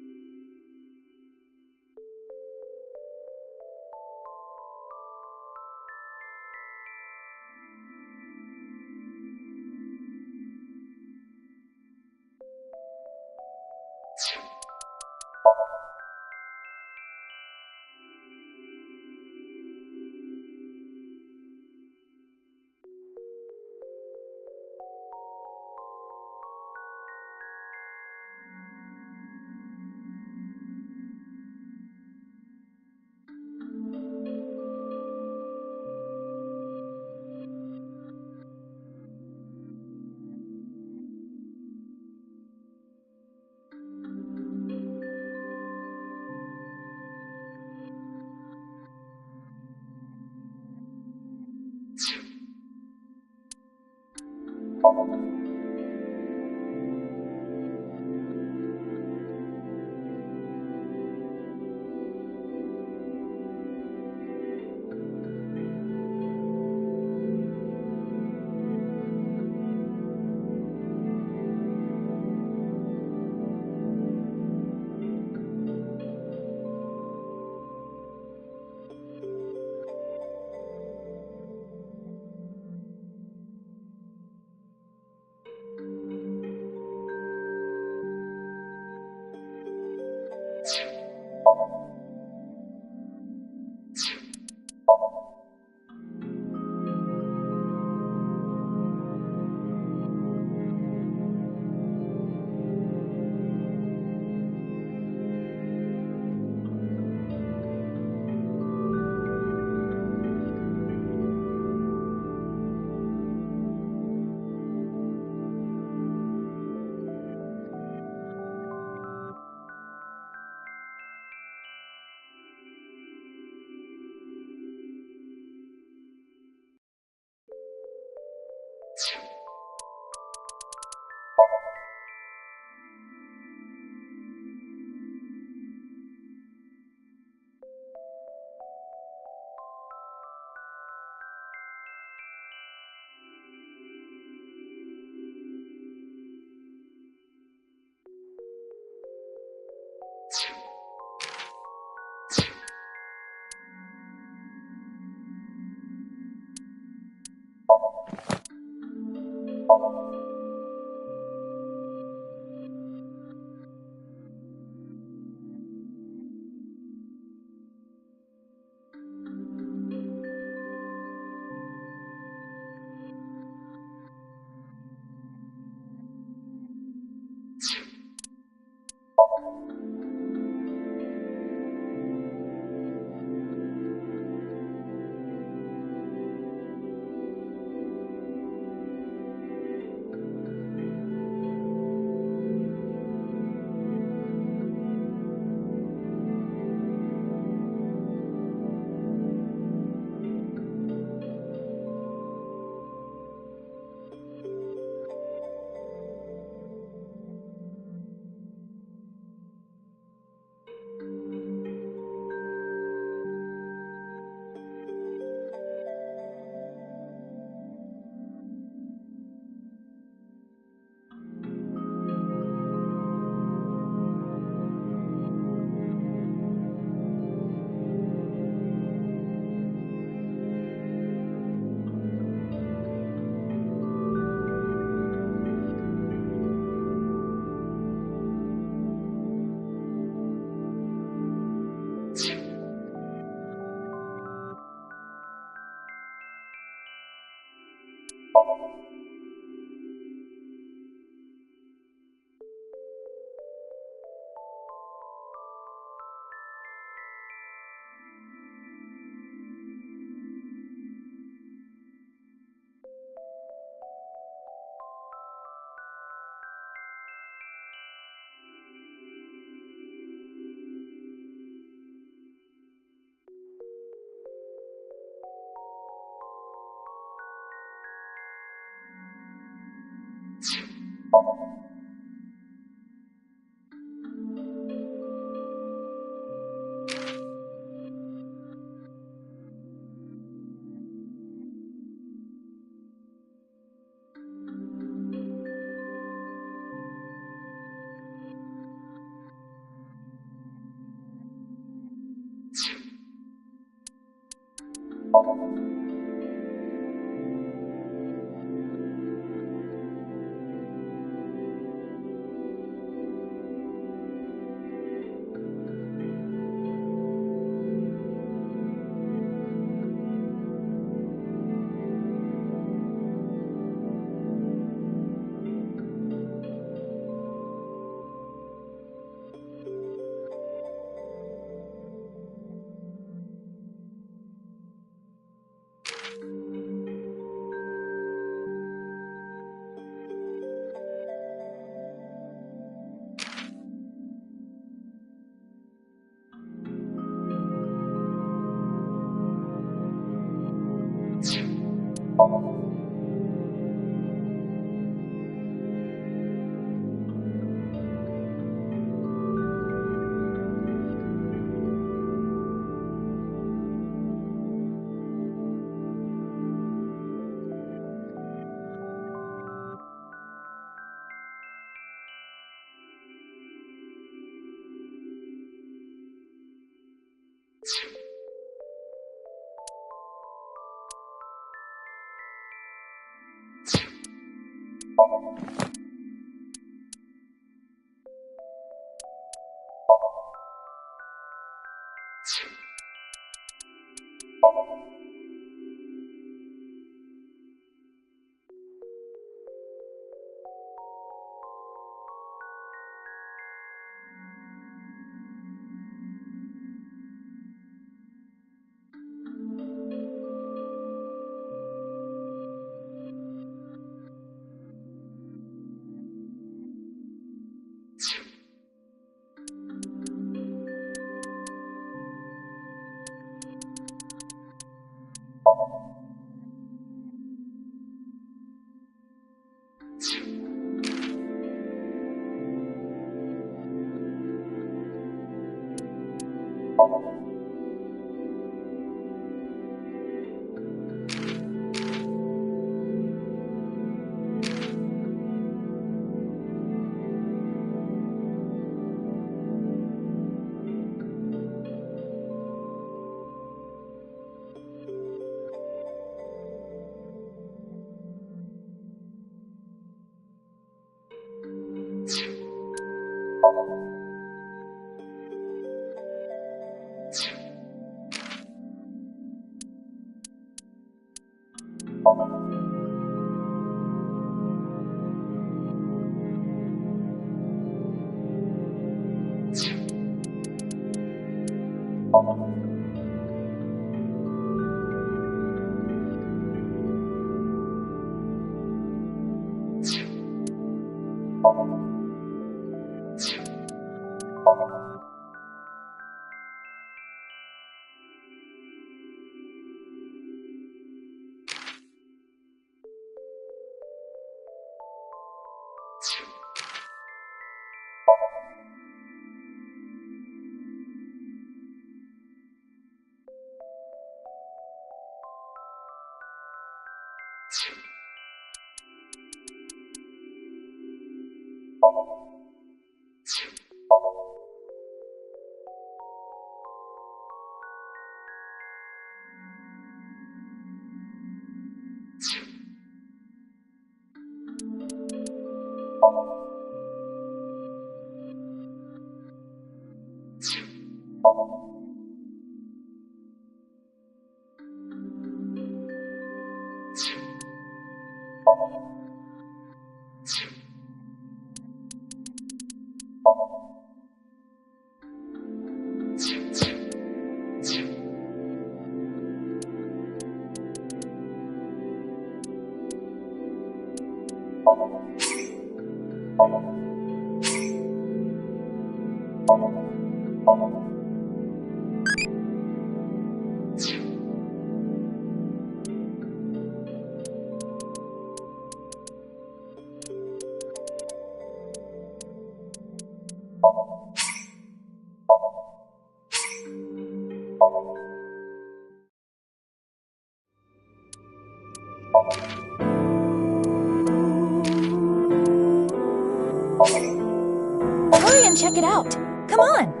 Hurry and check it out. Come on.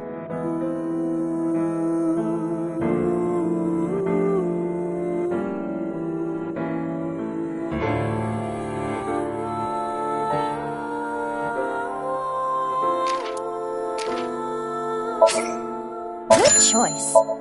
Good choice.